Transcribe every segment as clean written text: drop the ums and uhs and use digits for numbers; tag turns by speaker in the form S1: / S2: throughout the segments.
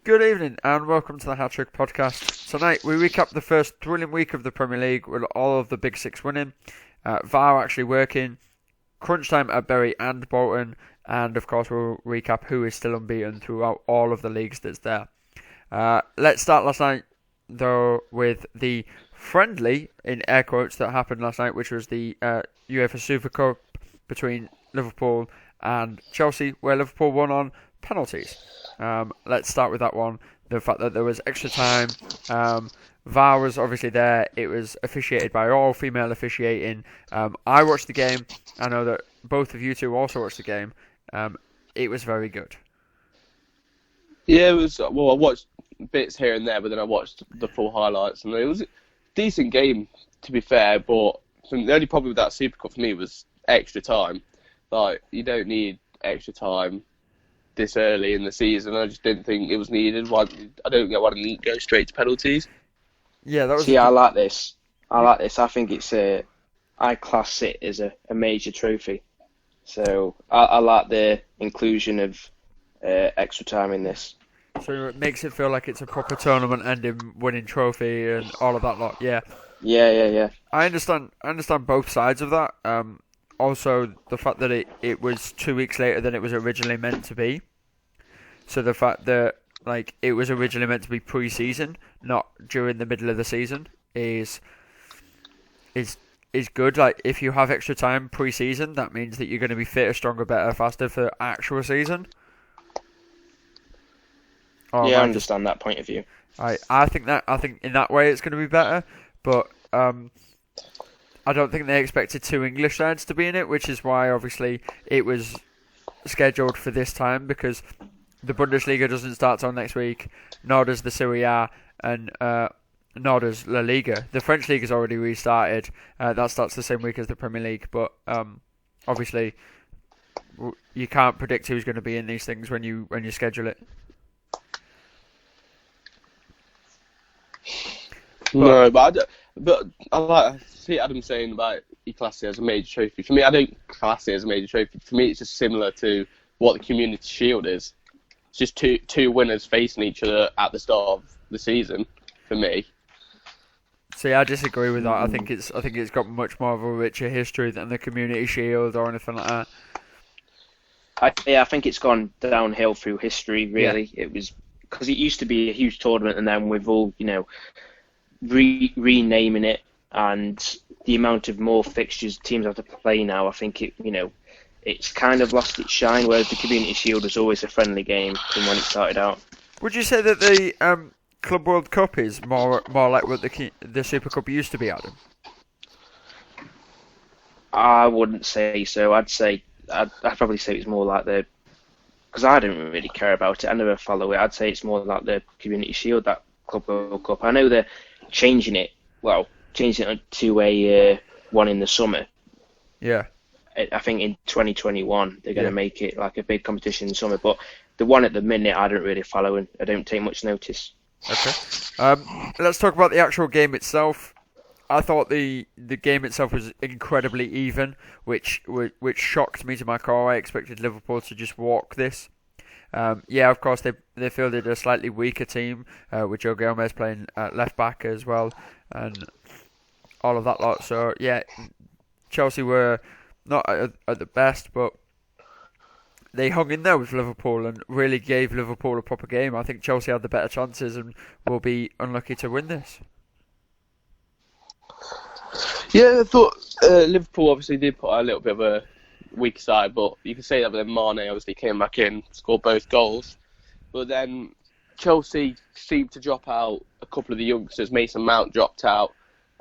S1: Good evening and welcome to the Hat-Trick Podcast. Tonight we recap the first thrilling week of the Premier League with all of the big six winning, VAR actually working, crunch time at Bury and Bolton, and of course we'll recap who is still unbeaten throughout all of the leagues that's there. Let's start last night though with the friendly, in air quotes, that happened last night, which was the UFEA Super Cup between Liverpool and Chelsea, where Liverpool won on penalties. Let's start with that one. The fact that there was extra time. VAR was obviously there. It was officiated by all female officiating. I watched the game. I know that both of you two also watched the game. It was very good.
S2: Yeah, it was. Well, I watched bits here and there, but then I watched the full highlights, and it was a decent game, to be fair. But the only problem with that Super Cup for me was extra time. Like, you don't need extra time this early in the season. I just didn't think it was needed. I don't get why they didn't go straight to penalties.
S1: Yeah, that was.
S3: See, I like this. I think it's I class it as a major trophy. So I like the inclusion of extra time in this.
S1: So it makes it feel like it's a proper tournament ending winning trophy and all of that lot. Yeah.
S3: Yeah.
S1: I understand both sides of that. Also, the fact that it was 2 weeks later than it was originally meant to be. So the fact that it was originally meant to be pre-season, not during the middle of the season, is good. Like, if you have extra time pre-season, that means that you're going to be fitter, stronger, better, faster for actual season.
S3: I understand that point of view.
S1: I think in that way it's going to be better, but I don't think they expected two English sides to be in it, which is why obviously it was scheduled for this time, because the Bundesliga doesn't start till next week, nor does the Serie A, and nor does La Liga. The French League has already restarted. That starts the same week as the Premier League, but obviously you can't predict who's going to be in these things when you schedule it.
S2: But I see Adam saying about he class it as a major trophy. For me, I don't class it as a major trophy. For me, it's just similar to what the Community Shield is. It's just two winners facing each other at the start of the season. For me.
S1: See, I disagree with that. I think it's got much more of a richer history than the Community Shield or anything like that.
S3: I think it's gone downhill through history. Really, yeah. It was because it used to be a huge tournament, and then with all renaming it and the amount of more fixtures teams have to play now, I think it's kind of lost its shine. Whereas the Community Shield was always a friendly game from when it started out.
S1: Would you say that the Club World Cup is more like what the Super Cup used to be, Adam?
S3: I wouldn't say so. I'd probably say it's more like because I don't really care about it. I never follow it. I'd say it's more like the Community Shield, that Club World Cup. I know they're changing it to a one in the summer.
S1: Yeah.
S3: I think in 2021 they're going to make it like a big competition in the summer. But the one at the minute I don't really follow and I don't take much notice.
S1: Okay. Let's talk about the actual game itself. I thought the game itself was incredibly even, which shocked me to my core. I expected Liverpool to just walk this. Of course they fielded a slightly weaker team with Joe Gomez playing left back as well, and all of that lot. So Chelsea were not at the best, but they hung in there with Liverpool and really gave Liverpool a proper game. I think Chelsea had the better chances and will be unlucky to win this.
S2: Yeah, I thought Liverpool obviously did put a little bit of a weak side, but you can say that then Mane obviously came back in, scored both goals. But then Chelsea seemed to drop out a couple of the youngsters. Mason Mount dropped out,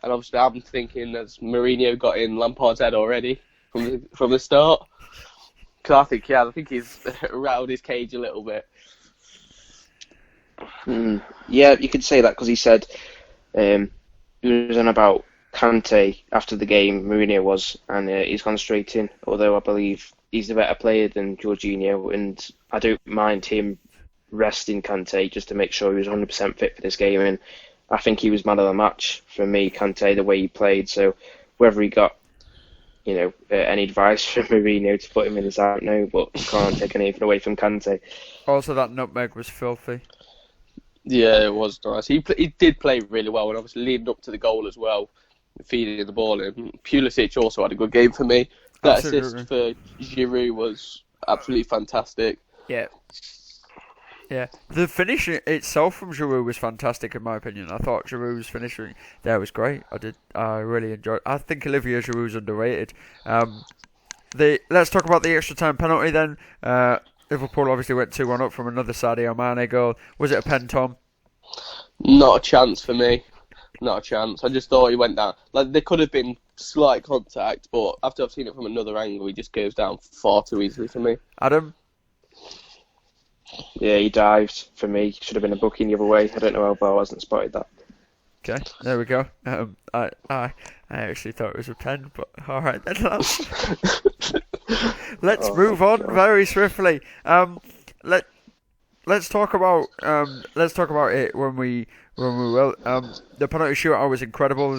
S2: and obviously I'm thinking, has Mourinho got in Lampard's head already from the start? Because I think he's rattled his cage a little bit.
S3: Yeah, you could say that because he said he was on about Kante after the game, Mourinho was, and he's gone straight in, although I believe he's a better player than Jorginho, and I don't mind him resting Kante just to make sure he was 100% fit for this game, and I think he was man of the match for me, Kante, the way he played. So whether he got any advice from Mourinho to put him in his out, no, but can't take anything away from Kante.
S1: Also, that nutmeg was filthy.
S2: Yeah, it was nice. He did play really well, and obviously leading up to the goal as well, feeding the ball in. Pulisic also had a good game for me. That
S1: Absolutely.
S2: assist for Giroud was absolutely fantastic.
S1: Yeah. Yeah, the finish itself from Giroud was fantastic in my opinion. I thought Giroud's finishing there was great. I really enjoyed. I think Olivier Giroud's underrated. Let's talk about the extra time penalty then. Liverpool obviously went 2-1 up from another Sadio Mane goal. Was it a pen, Tom?
S2: Not a chance for me. Not a chance. I just thought he went down. Like, there could have been slight contact, but after I've seen it from another angle, he just goes down far too easily for me.
S1: Adam?
S3: Yeah, he dived for me. Should have been a booking the other way. I don't know how VAR hasn't spotted that.
S1: Okay, there we go. I actually thought it was a pen, but all right then. Let's move on very swiftly. Let's talk about it when we will. The penalty shootout was incredible.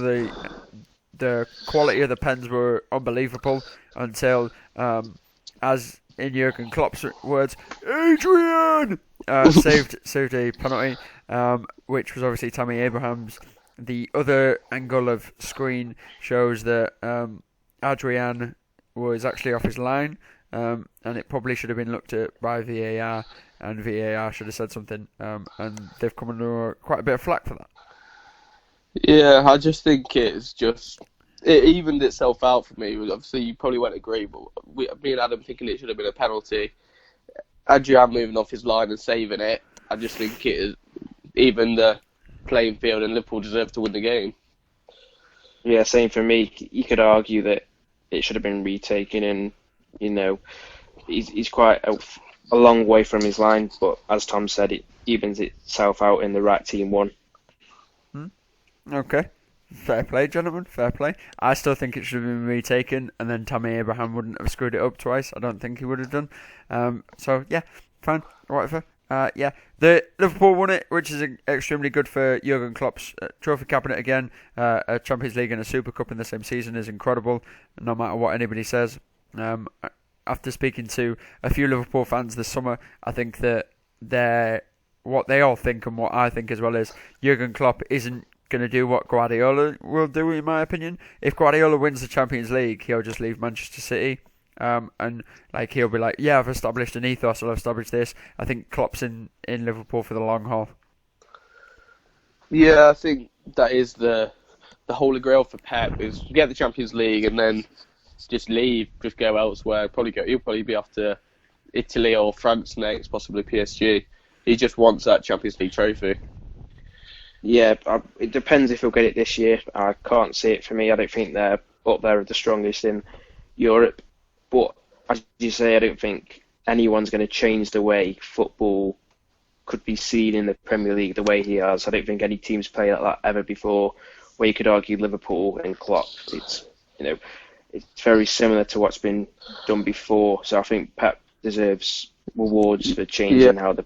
S1: The quality of the pens were unbelievable until as in Jurgen Klopp's words, Adrian saved a penalty, which was obviously Tammy Abraham's. The other angle of screen shows that Adrian was actually off his line, and it probably should have been looked at by VAR, and VAR should have said something, and they've come under quite a bit of flack for that.
S2: Yeah, I just think it evened itself out for me. Obviously, you probably won't agree, but me and Adam thinking it should have been a penalty. Adrian moving off his line and saving it, I just think it evened the playing field, and Liverpool deserved to win the game.
S3: Yeah, same for me. You could argue that it should have been retaken, and he's quite a long way from his line. But as Tom said, it evens itself out, and the right team won.
S1: Okay, fair play, gentlemen. Fair play. I still think it should have been retaken, and then Tammy Abraham wouldn't have screwed it up twice. I don't think he would have done. So yeah, fine, whatever. The Liverpool won it, which is extremely good for Jurgen Klopp's trophy cabinet again. A Champions League and a Super Cup in the same season is incredible, no matter what anybody says. After speaking to a few Liverpool fans this summer, I think that what they all think and what I think as well is Jurgen Klopp isn't going to do what Guardiola will do, in my opinion. If Guardiola wins the Champions League, he'll just leave Manchester City. And he'll be like, yeah, I've established an ethos, I've established this. I think Klopp's in Liverpool for the long haul.
S2: Yeah, I think that is the holy grail for Pep, is get the Champions League and then just leave, just go elsewhere. He'll probably be off to Italy or France next, possibly PSG. He just wants that Champions League trophy.
S3: Yeah, it depends if he'll get it this year. I can't see it for me. I don't think they're up there with the strongest in Europe. But as you say, I don't think anyone's going to change the way football could be seen in the Premier League the way he has. I don't think any team's played like that ever before, where you could argue Liverpool and Klopp. It's very similar to what's been done before. So I think Pep deserves rewards for changing how the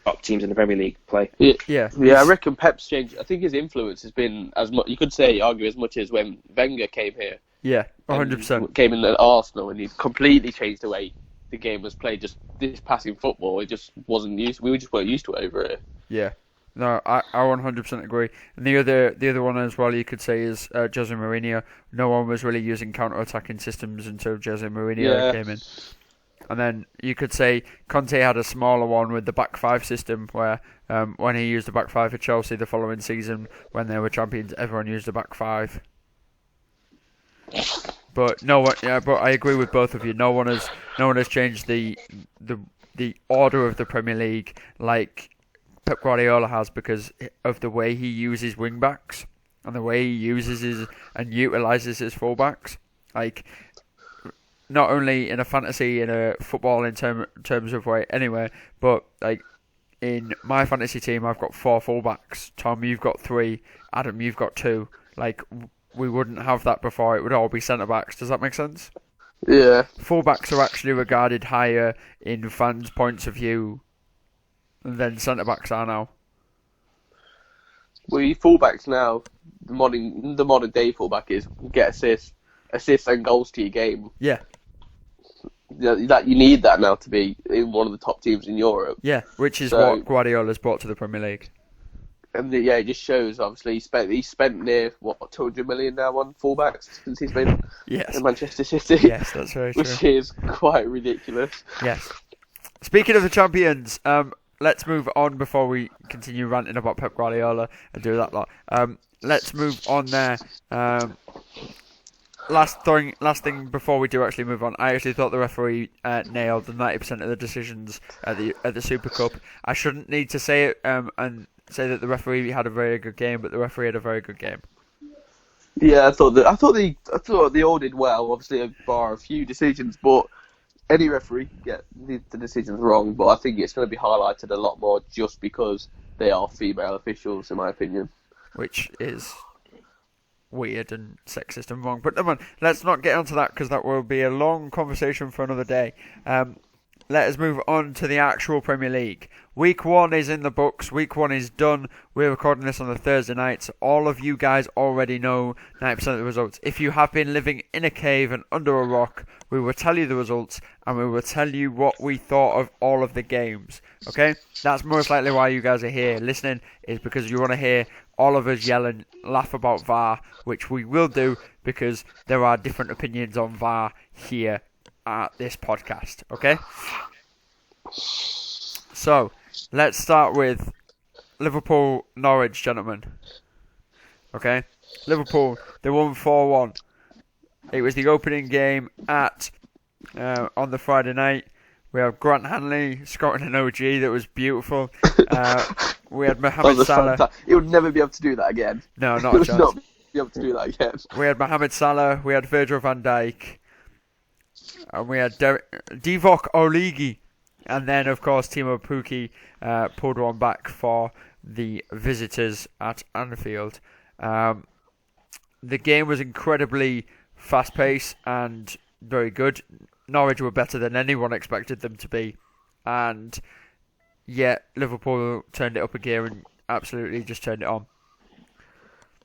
S3: top teams in the Premier League play.
S2: Yeah. I reckon Pep's changed. I think his influence has been as much. You could argue as much as when Wenger came here.
S1: Yeah, 100%.
S2: Came in at Arsenal and he completely changed the way the game was played. Just this passing football, it just wasn't used. We just weren't used to it over here.
S1: Yeah, no, I 100% agree. And the other one as well, you could say, is Jose Mourinho. No one was really using counter-attacking systems until Jose Mourinho came in. And then you could say Conte had a smaller one with the back five system, where when he used the back five for Chelsea the following season when they were champions, everyone used the back five. But but I agree with both of you. No one has changed the order of the Premier League like Pep Guardiola has, because of the way he uses wing backs and the way he uses and utilises his fullbacks. Like, not only in a fantasy, in a football in terms of way anyway, but like in my fantasy team I've got 4 fullbacks. Tom, you've got 3. Adam, you've got 2. Like, we wouldn't have that before. It would all be centre-backs. Does that make sense?
S2: Yeah.
S1: Full-backs are actually regarded higher in fans' points of view than centre-backs are now.
S2: Well, your full-backs now, the modern day full-back is get assists and goals to your game.
S1: Yeah.
S2: that you need that now to be in one of the top teams in Europe.
S1: Yeah, which is
S2: So-
S1: what Guardiola's brought to the Premier League.
S2: And it just shows. Obviously, he spent near 200 million now on fullbacks since he's been
S1: Yes.
S2: in Manchester City.
S1: Yes, that's very true.
S2: Which is quite ridiculous.
S1: Yes. Speaking of the champions, let's move on before we continue ranting about Pep Guardiola and do that lot. Let's move on there. Last thing before we do actually move on, I actually thought the referee nailed the 90% of the decisions at the Super Cup. I shouldn't need to say it and say that the referee had a very good game, but the referee had a very good game.
S2: Yeah, I thought they all did well. Obviously, bar a few decisions, but any referee can get the decisions wrong. But I think it's going to be highlighted a lot more just because they are female officials, in my opinion.
S1: Which is weird and sexist and wrong. But come on, let's not get onto that because that will be a long conversation for another day. Let us move on to the actual Premier League. Week 1 is in the books. Week 1 is done. We're recording this on the Thursday night. So all of you guys already know 90% of the results. If you have been living in a cave and under a rock, we will tell you the results and we will tell you what we thought of all of the games. Okay? That's most likely why you guys are here listening, is because you want to hear all of us yell and laugh about VAR, which we will do because there are different opinions on VAR here at this podcast. Okay? So, let's start with Liverpool-Norwich, gentlemen. Okay? Liverpool, they won 4-1. It was the opening game at on the Friday night. We have Grant Hanley scoring an OG that was beautiful. We had Mohamed Salah.
S2: He would never be able to do that again.
S1: No, not
S2: He
S1: a
S2: would
S1: chance.
S2: not be able to do that again.
S1: We had Mohamed Salah. We had Virgil van Dijk. And we had Divock Origi. And then, of course, Timo Pukki pulled one back for the visitors at Anfield. The game was incredibly fast-paced and very good. Norwich were better than anyone expected them to be. And yet, Liverpool turned it up a gear and absolutely just turned it on.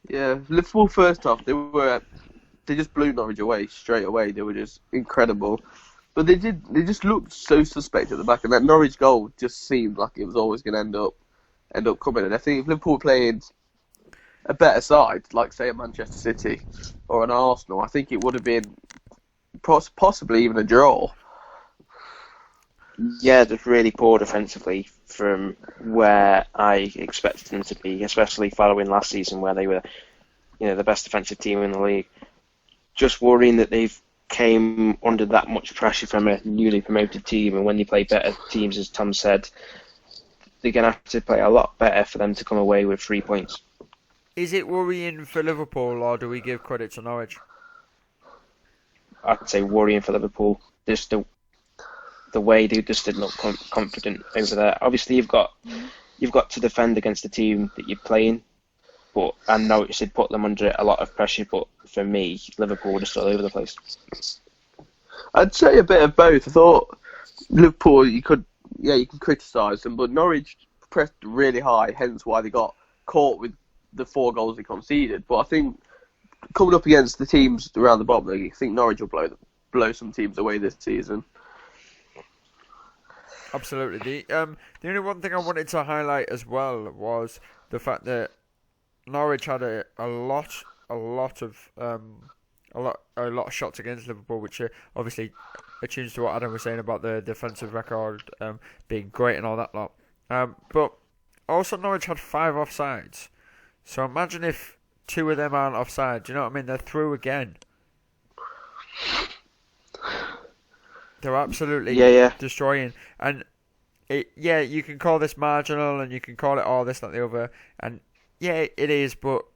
S2: Yeah, Liverpool first off, they just blew Norwich away straight away. They were just incredible. But they just looked so suspect at the back, and that Norwich goal just seemed like it was always going to end up coming. And I think if Liverpool were playing a better side, like say a Manchester City or an Arsenal, I think it would have been possibly even a draw.
S3: Yeah, just really poor defensively from where I expected them to be, especially following last season where they were, the best defensive team in the league. Just worrying that they've came under that much pressure from a newly promoted team, and when you play better teams, as Tom said, they're going to have to play a lot better for them to come away with 3 points.
S1: Is it worrying for Liverpool, or do we give credit to Norwich?
S3: I'd say worrying for Liverpool. Just the way they just didn't look confident over there. Obviously, you've got to defend against the team that you're playing, but I know it should put them under a lot of pressure. But for me, Liverpool were just all over the place.
S2: I'd say a bit of both. I thought Liverpool, you could criticise them, but Norwich pressed really high, hence why they got caught with the 4 goals they conceded. But I think coming up against the teams around the bottom, I think Norwich will blow some teams away this season.
S1: Absolutely. The only one thing I wanted to highlight as well was the fact that Norwich had a lot of shots against Liverpool, which obviously attunes to what Adam was saying about the defensive record being great and all that lot. But also Norwich had 5 offsides. So imagine if 2 of them aren't offside. Do you know what I mean? They're through again. They're absolutely destroying. And you can call this marginal and you can call it all this, that, the other. And yeah, it is. But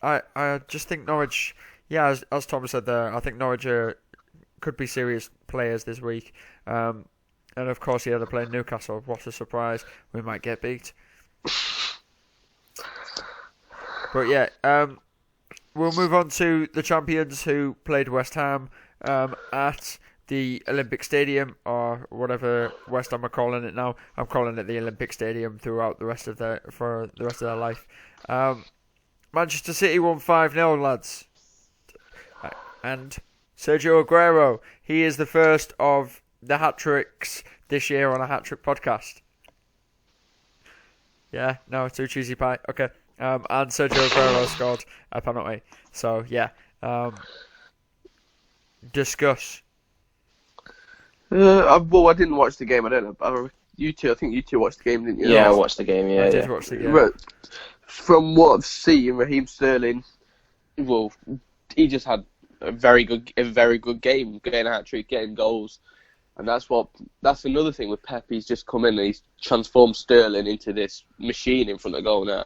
S1: I just think Norwich, as Tom said there, I think Norwich could be serious players this week. And of course, they're playing Newcastle. What a surprise. We might get beat. But yeah, we'll move on to the champions who played West Ham at the Olympic Stadium, or whatever West Ham are calling it now. I'm calling it the Olympic Stadium throughout the rest of their life. Manchester City won 5-0, lads. And Sergio Aguero, he is the first of the hat-tricks this year on a Hat-Trick Podcast. Yeah, no, too cheesy pie. Okay. And Sergio Aguero scored a penalty. So, yeah. Discuss.
S2: Well, I didn't watch the game. I don't know. You two, I think you two watched the game, didn't you?
S3: Yeah, I watched the game. Yeah,
S1: I did watch the game.
S2: But from what I've seen, Raheem Sterling, well, he just had a very good game, getting a hat-trick, getting goals. And that's another thing with Pep. He's just come in and he's transformed Sterling into this machine in front of goal now.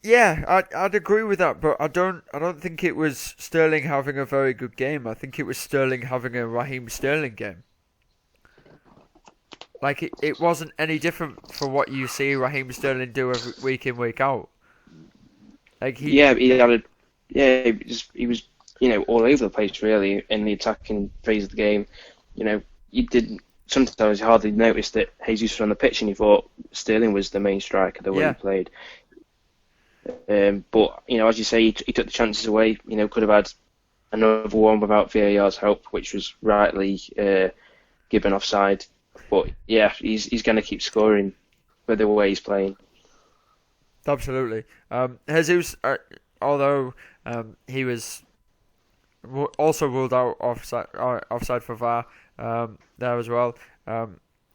S1: Yeah, I'd agree with that, but I don't think it was Sterling having a very good game. I think it was Sterling having a Raheem Sterling game. Like it wasn't any different from what you see Raheem Sterling do every week in, week out. Like he was all over the place really in the attacking phase of the game. You didn't sometimes hardly notice that Jesus was on the pitch and you thought Sterling was the main striker the way he played. But as you say, he took the chances away. Could have had another one without VAR's help, which was rightly given offside. But yeah, he's going to keep scoring with the way he's playing. Absolutely. Jesus, although he was also ruled out offside for VAR there as well.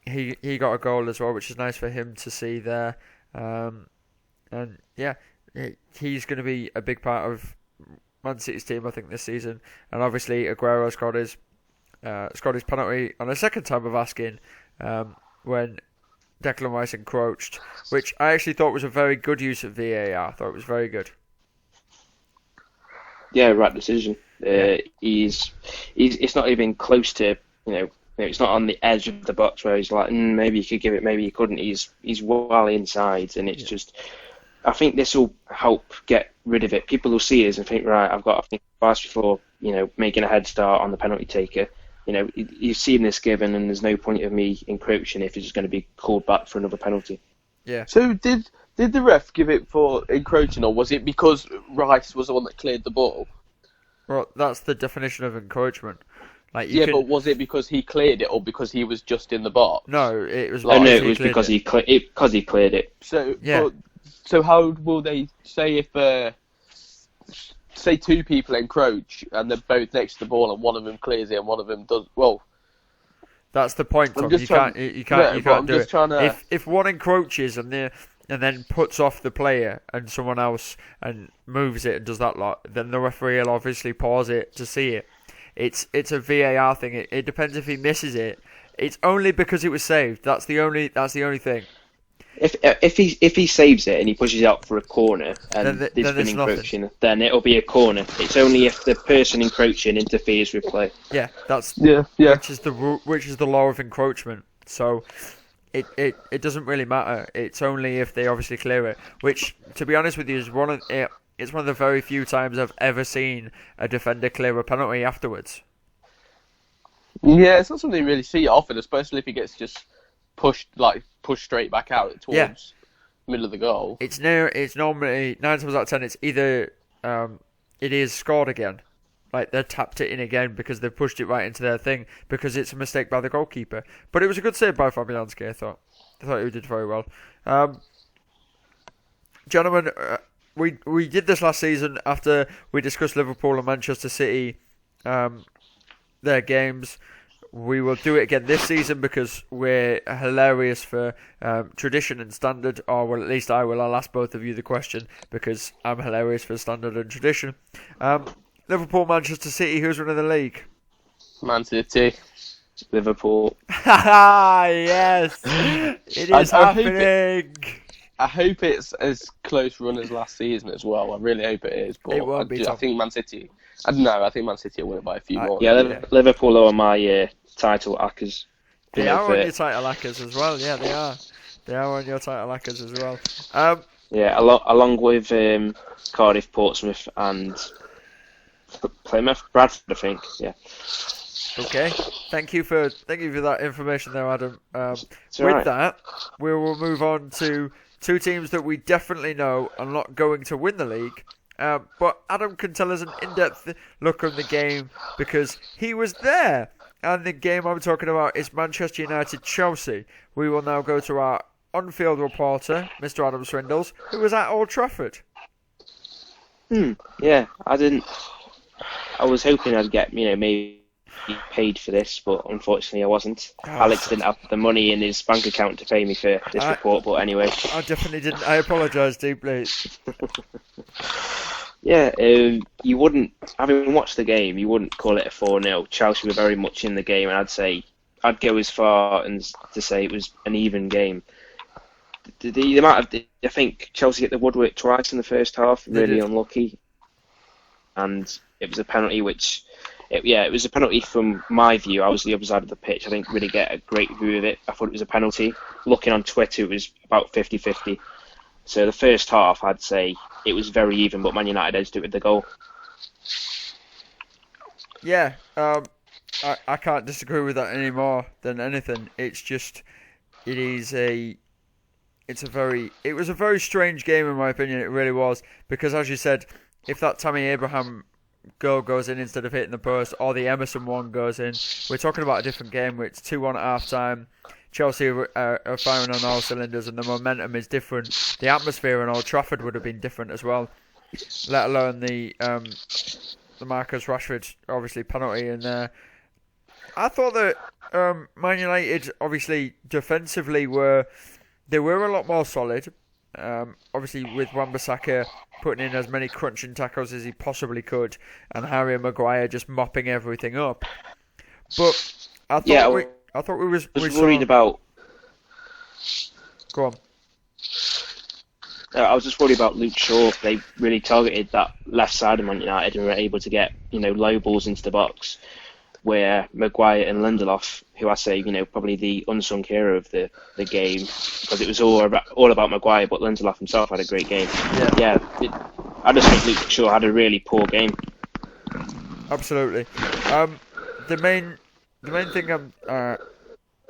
S1: He got a goal as well, which is nice for him to see there. And yeah, he's going to be a big part of Man City's team, I think, this season. And obviously, Aguero scored his penalty on a second time of asking when Declan Rice encroached, which I actually thought was a very good use of VAR. I thought it was very good.
S3: Yeah, right decision. He's not even close to, it's not on the edge of the box where he's like, maybe you could give it, maybe you couldn't. He's well inside, and it's just, I think this will help get rid of it. People will see us and think, right, I've got to think twice before, making a head start on the penalty taker. You've seen this given, and there's no point of me encroaching if it's going to be called back for another penalty.
S1: Yeah.
S2: So did the ref give it for encroaching, or was it because Rice was the one that cleared the ball?
S3: Well,
S1: that's the definition of encroachment.
S2: But was it because he cleared it, or because he was just in the box?
S1: No, it was.
S3: It was because he cleared it.
S2: So yeah. So how will they say if say two people encroach and they're both next to the ball and one of them clears it and one of them does well?
S1: That's the point, Tom. You can't do it. If one encroaches and then puts off the player and someone else and moves it and does that lot, then the referee will obviously pause it to see it. It's a VAR thing. It depends if he misses it. It's only because it was saved. That's the only thing.
S3: If he saves it and he pushes it out for a corner and there's been encroaching, nothing. Then it'll be a corner. It's only if the person encroaching interferes with play.
S1: Yeah, that's
S2: yeah.
S1: Which is the law of encroachment. So it doesn't really matter. It's only if they obviously clear it. Which, to be honest with you, it's one of the very few times I've ever seen a defender clear a penalty afterwards.
S2: Yeah, it's not something you really see often, especially if he gets just pushed straight back out towards the middle of the goal. It's
S1: normally 9 times out of 10 it's either it is scored again, like they tapped it in again because they pushed it right into their thing because it's a mistake by the goalkeeper. But it was a good save by Fabianski. I thought he did very well. Gentlemen, we did this last season after we discussed Liverpool and Manchester City, their games. We will do it again this season because we're hilarious for tradition and standard, or well, at least I will. I'll ask both of you the question because I'm hilarious for standard and tradition. Liverpool, Manchester City, who's winning the league?
S2: Man City.
S3: Liverpool.
S1: Yes! It is happening!
S2: I hope it's as close run as last season as well. I really hope it is. But
S1: it won't be.
S2: I think Man City. I don't know. I think Man City will win it by a few more.
S3: Yeah, Liverpool are my title hackers.
S1: They are on your title hackers as well. Yeah, they are. They are on your title hackers as well.
S3: Along with Cardiff, Portsmouth, and Plymouth, Bradford, I think. Yeah.
S1: Okay. Thank you for that information there, Adam.
S3: Right.
S1: That, we will move on to two teams that we definitely know are not going to win the league, But Adam can tell us an in-depth look on the game because he was there. And the game I'm talking about is Manchester United-Chelsea. We will now go to our on-field reporter, Mr. Adam Swindles, who was at Old Trafford.
S3: Yeah, I was hoping I'd get, maybe paid for this, but unfortunately I wasn't. Alex didn't have the money in his bank account to pay me for this report, but anyway.
S1: I definitely didn't. I apologise deeply.
S3: Yeah, you wouldn't, having watched the game, you wouldn't call it a 4-0. Chelsea were very much in the game, and I'd go as far as to say it was an even game. The amount of, I think Chelsea hit the woodwork twice in the first half, really unlucky. And it was a penalty it was a penalty from my view. I was the other side of the pitch. I didn't really get a great view of it. I thought it was a penalty. Looking on Twitter, it was about 50-50. So the first half, I'd say it was very even, but Man United edged it with the goal.
S1: Yeah, I can't disagree with that any more than anything. It's just, it was a very strange game in my opinion. It really was, because as you said, if that Tammy Abraham goal goes in instead of hitting the post, or the Emerson one goes in, we're talking about a different game where it's 2-1 at half time. Chelsea are firing on all cylinders and the momentum is different. The atmosphere in Old Trafford would have been different as well, let alone the Marcus Rashford obviously penalty in there. I thought that Man United obviously defensively were a lot more solid. Obviously with Wan-Bissaka putting in as many crunching tackles as he possibly could, and Harry Maguire just mopping everything up. But I thought we was
S3: worried about.
S1: Go on.
S3: I was just worried about Luke Shaw. They really targeted that left side of Man United and were able to get low balls into the box, where Maguire and Lindelof, who I say probably the unsung hero of the game, because it was all about Maguire, but Lindelof himself had a great game. I just think Luke Shaw had a really poor game.
S1: Absolutely. The main thing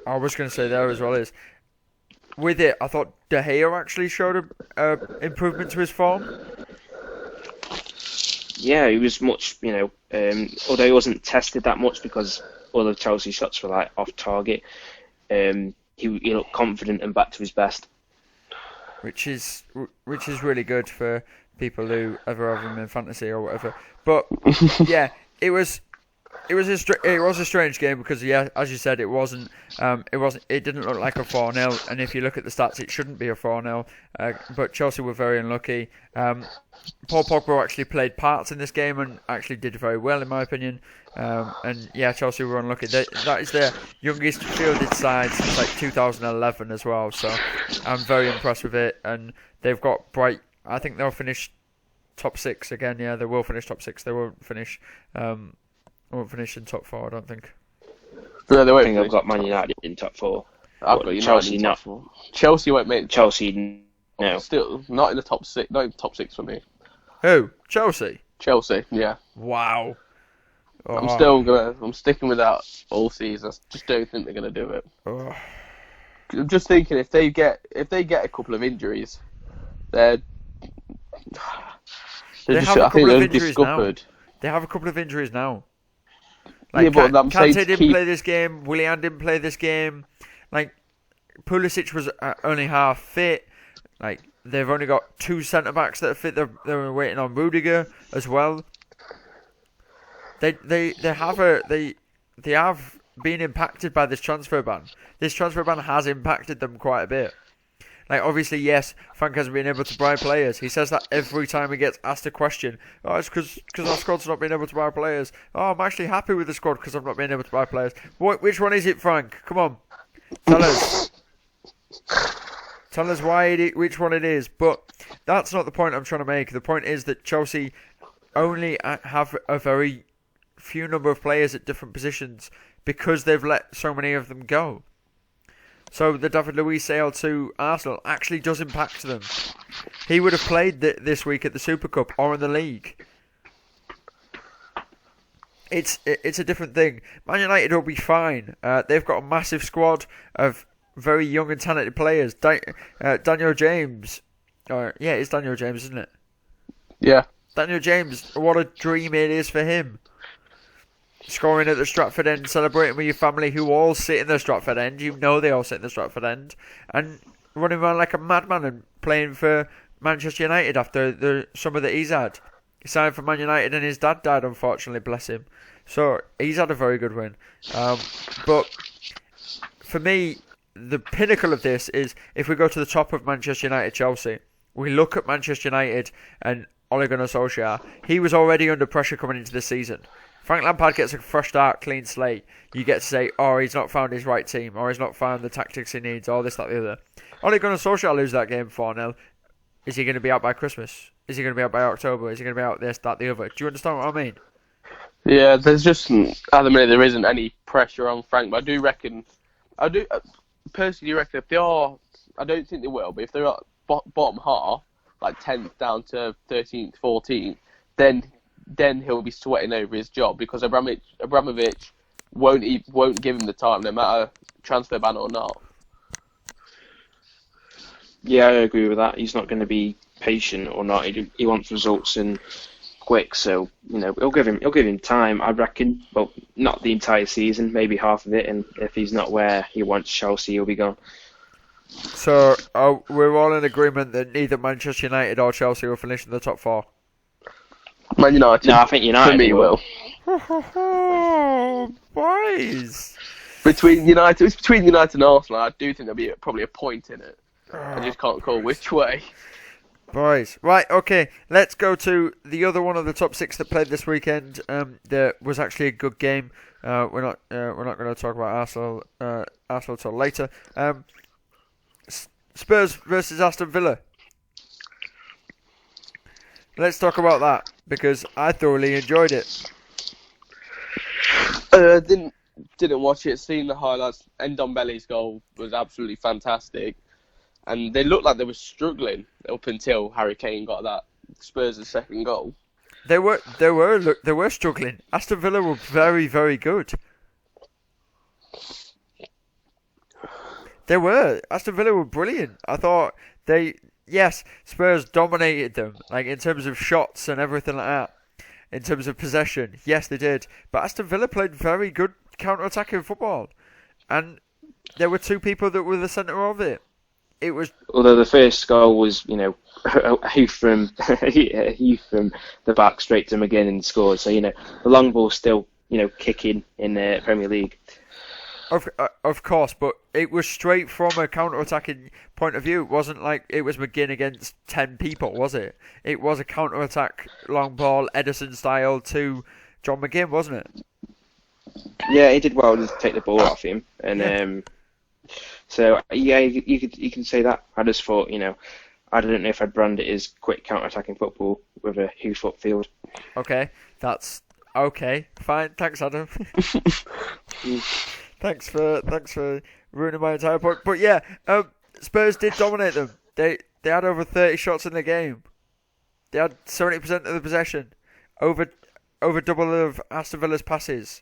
S1: I was going to say there as well is, with it, I thought De Gea actually showed a improvement to his form.
S3: Yeah, he was much, although he wasn't tested that much because all of Chelsea's shots were like off target. He looked confident and back to his best, which is
S1: really good for people who ever have him in fantasy or whatever. But yeah, it was a strange game because as you said, it didn't look like a 4-0, and if you look at the stats, it shouldn't be a 4-0. But Chelsea were very unlucky. Paul Pogba actually played parts in this game and actually did very well in my opinion. And yeah, Chelsea were unlucky. That is their youngest fielded side since like 2011 as well. So I'm very impressed with it, and they've got bright. I think they'll finish top 6 again. Yeah, they will finish top 6. They won't finish. Won't finish in top 4, I don't think.
S3: No, they won't. I think I've got Man United in top 4.
S2: I've got United
S3: Chelsea
S2: in top 4. Chelsea won't make
S3: Chelsea. No,
S2: still not in the top 6. Not in top 6 for me.
S1: Who? Chelsea.
S2: Chelsea, yeah.
S1: Wow. Oh.
S2: I'm sticking with that all season. I just don't think they're gonna do it.
S1: Oh.
S2: I'm just thinking if they get a couple of injuries, I think they'll be scuppered.
S1: They have a couple of injuries now.
S2: But I'm saying
S1: Kante didn't play this game. Willian didn't play this game. Pulisic was only half fit. They've only got 2 centre backs that are fit. They're waiting on Rudiger as well. They have been impacted by this transfer ban. This transfer ban has impacted them quite a bit. Obviously, yes, Frank hasn't been able to buy players. He says that every time he gets asked a question. Oh, it's because our squad's not been able to buy players. Oh, I'm actually happy with the squad because I've not been able to buy players. Which one is it, Frank? Come on. Tell us. Tell us which one it is. But that's not the point I'm trying to make. The point is that Chelsea only have a very few number of players at different positions because they've let so many of them go. So the David Luiz sale to Arsenal actually does impact them. He would have played this week at the Super Cup or in the league. It's a different thing. Man United will be fine. They've got a massive squad of very young and talented players. Daniel James. It's Daniel James, isn't it?
S2: Yeah.
S1: Daniel James, what a dream it is for him. Scoring at the Stratford end, celebrating with your family who all sit in the Stratford end. You know they all sit in the Stratford end. And running around like a madman and playing for Manchester United after the summer that he's had. He signed for Man United and his dad died, unfortunately, bless him. So he's had a very good win. But for me, the pinnacle of this is if we go to the top of Manchester United, Chelsea, we look at Manchester United and Ole Gunnar Solskjaer. He was already under pressure coming into the season. Frank Lampard gets a fresh start, clean slate. You get to say, oh, he's not found his right team, or he's not found the tactics he needs, or this, that, the other. Ole Gunnar Solskjaer lose that game 4-0. Is he going to be out by Christmas? Is he going to be out by October? Is he going to be out this, that, the other? Do you understand what I mean?
S2: Yeah, there's just, at the minute, there isn't any pressure on Frank, but I personally reckon if they are, I don't think they will, but if they're at bottom half, like 10th down to 13th, 14th, then he'll be sweating over his job because Abramovich won't give him the time, no matter transfer ban or not.
S3: Yeah, I agree with that. He's not going to be patient or not. He wants results and quick. So he'll give him time. I reckon, but not the entire season, maybe half of it. And if he's not where he wants Chelsea, he'll be gone.
S1: So we're all in agreement that neither Manchester United or Chelsea will finish in the top four.
S2: Man United.
S3: No, I think United
S2: for me will.
S1: Boys.
S2: It's between United and Arsenal. I do think there'll be probably a point in it. I just can't call which way.
S1: Boys. Right, okay. Let's go to the other one of the top six that played this weekend. There was actually a good game. We're not going to talk about Arsenal till later. Spurs versus Aston Villa. Let's talk about that because I thoroughly enjoyed it.
S2: Didn't watch it. Seen the highlights. Ndombele's goal was absolutely fantastic, and they looked like they were struggling up until Harry Kane got that Spurs' second goal.
S1: They were struggling. Aston Villa were very, very good. They were. Aston Villa were brilliant. I thought Spurs dominated them, like in terms of shots and everything like that. In terms of possession, yes, they did. But Aston Villa played very good counter-attacking football, and there were two people that were the centre of it. It was.
S3: Although the first goal was, a hoof from the back straight to McGinn and scored. So the long ball's still kicking in the Premier League.
S1: Of course, but it was straight from a counter-attacking point of view. It wasn't like it was McGinn against 10 people, was it? It was a counter-attack, long ball, Ederson style to John McGinn, wasn't it?
S3: Yeah, he did well to take the ball off him, and so you can say that. I just thought, I don't know if I'd brand it as quick counter-attacking football with a hoof upfield.
S1: Okay, that's okay. Fine, thanks, Adam. Thanks for ruining my entire point. But yeah, Spurs did dominate them. They had over 30 shots in the game. They had 70% of the possession, over double of Aston Villa's passes.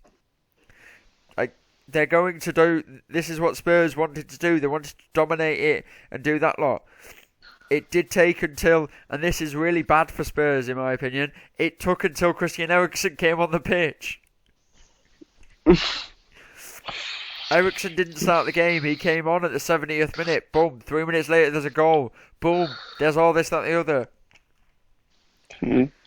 S1: Like they're going to do. This is what Spurs wanted to do. They wanted to dominate it and do that lot. It did take until, and this is really bad for Spurs in my opinion. It took until Christian Eriksen came on the pitch. Eriksen didn't start the game. He came on at the 70th minute. Boom. 3 minutes later, there's a goal. Boom. There's all this, that, the other.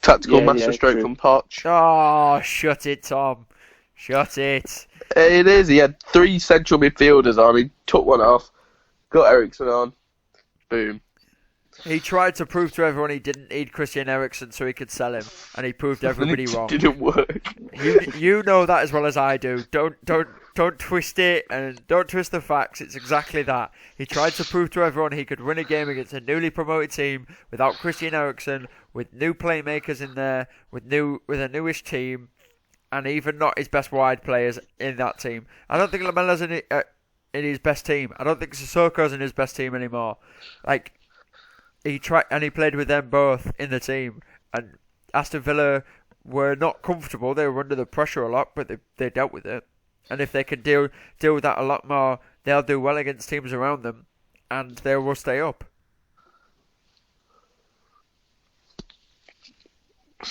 S2: Tactical masterstroke
S3: true.
S2: from Poch.
S1: Oh, shut it, Tom. Shut it.
S2: It is. He had 3 central midfielders on. He took one off. Got Eriksen on. Boom.
S1: He tried to prove to everyone he didn't need Christian Eriksen so he could sell him, and he proved everybody wrong.
S2: It didn't work.
S1: You know that as well as I do. Don't twist it and don't twist the facts. It's exactly that. He tried to prove to everyone he could win a game against a newly promoted team without Christian Eriksen, with new playmakers in there, with a newish team, and even not his best wide players in that team. I don't think Lamella's in his best team. I don't think Sissoko's in his best team anymore. Like he tried, and he played with them both in the team, and Aston Villa were not comfortable. They were under the pressure a lot, but they dealt with it. And if they can deal with that a lot more, they'll do well against teams around them, and they will stay up.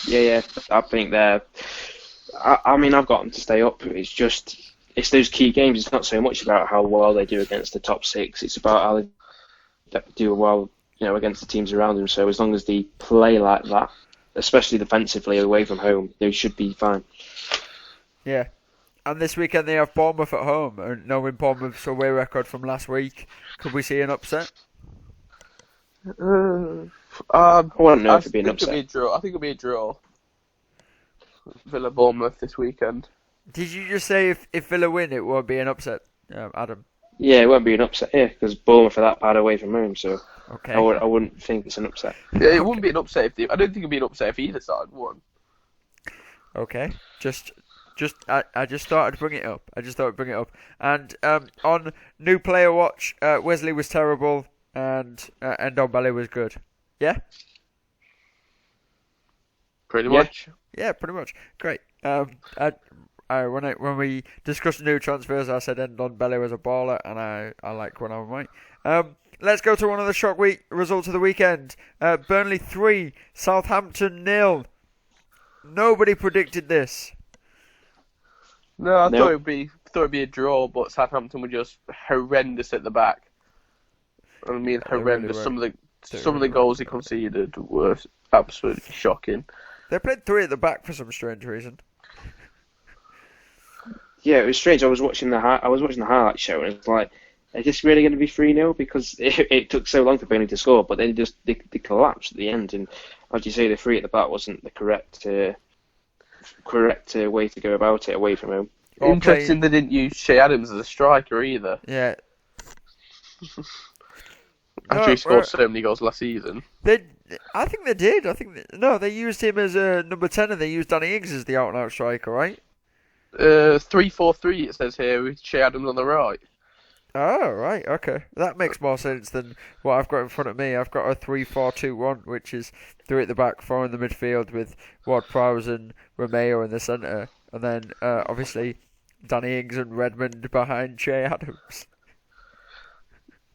S3: Yeah. I think they're. I mean, I've got them to stay up. It's those key games. It's not so much about how well they do against the top six. It's about how they do well, against the teams around them. So as long as they play like that, especially defensively away from home, they should be fine.
S1: Yeah. And this weekend they have Bournemouth at home. And knowing Bournemouth's away record from last week, could we see an upset?
S3: I wouldn't know if it'd be an upset.
S2: I think it'll be a draw. Villa Bournemouth this weekend.
S1: Did you just say if Villa win, it won't be an upset, Adam?
S3: Yeah, it won't be an upset, because Bournemouth are that bad away from home, so
S1: okay.
S3: I wouldn't think it's an upset.
S2: Yeah, it wouldn't be an upset I don't think it'd be an upset if either side won.
S1: Okay, I just thought I'd bring it up. And on new player watch, Wesley was terrible and Ndombele was good. Yeah?
S2: Pretty much.
S1: Yeah, pretty much. Great. When we discussed new transfers, I said Ndombele was a baller, and I like when I'm right. Let's go to one of the shock week results of the weekend. Burnley 3, Southampton 0. Nobody predicted this.
S2: No, I thought it'd be a draw, but Southampton were just horrendous at the back. I mean, horrendous.
S1: Really
S2: some of the goals they conceded were absolutely shocking.
S1: They played 3 at the back for some strange reason.
S3: Yeah, it was strange. I was watching the highlight show, and it's like, is this really going to be 3-0? Because it took so long for Burnley to score, but then they collapsed at the end. And as you say, the 3 at the back wasn't the correct way to go about it away from home.
S2: Interesting, they didn't use Shea Adams as a striker either.
S1: Yeah.
S2: After he scored so many goals last season.
S1: I think they did. They used him as a number 10, and they used Danny Ings as the out-and-out striker, right?
S2: 3-4-3 it says here, with Shea Adams on the right.
S1: Oh, right, okay. That makes more sense than what I've got in front of me. I've got a 3-4-2-1, which is 3 at the back, 4 in the midfield, with Ward-Prowse and Romeo in the centre. And then, obviously, Danny Ings and Redmond behind Shea Adams.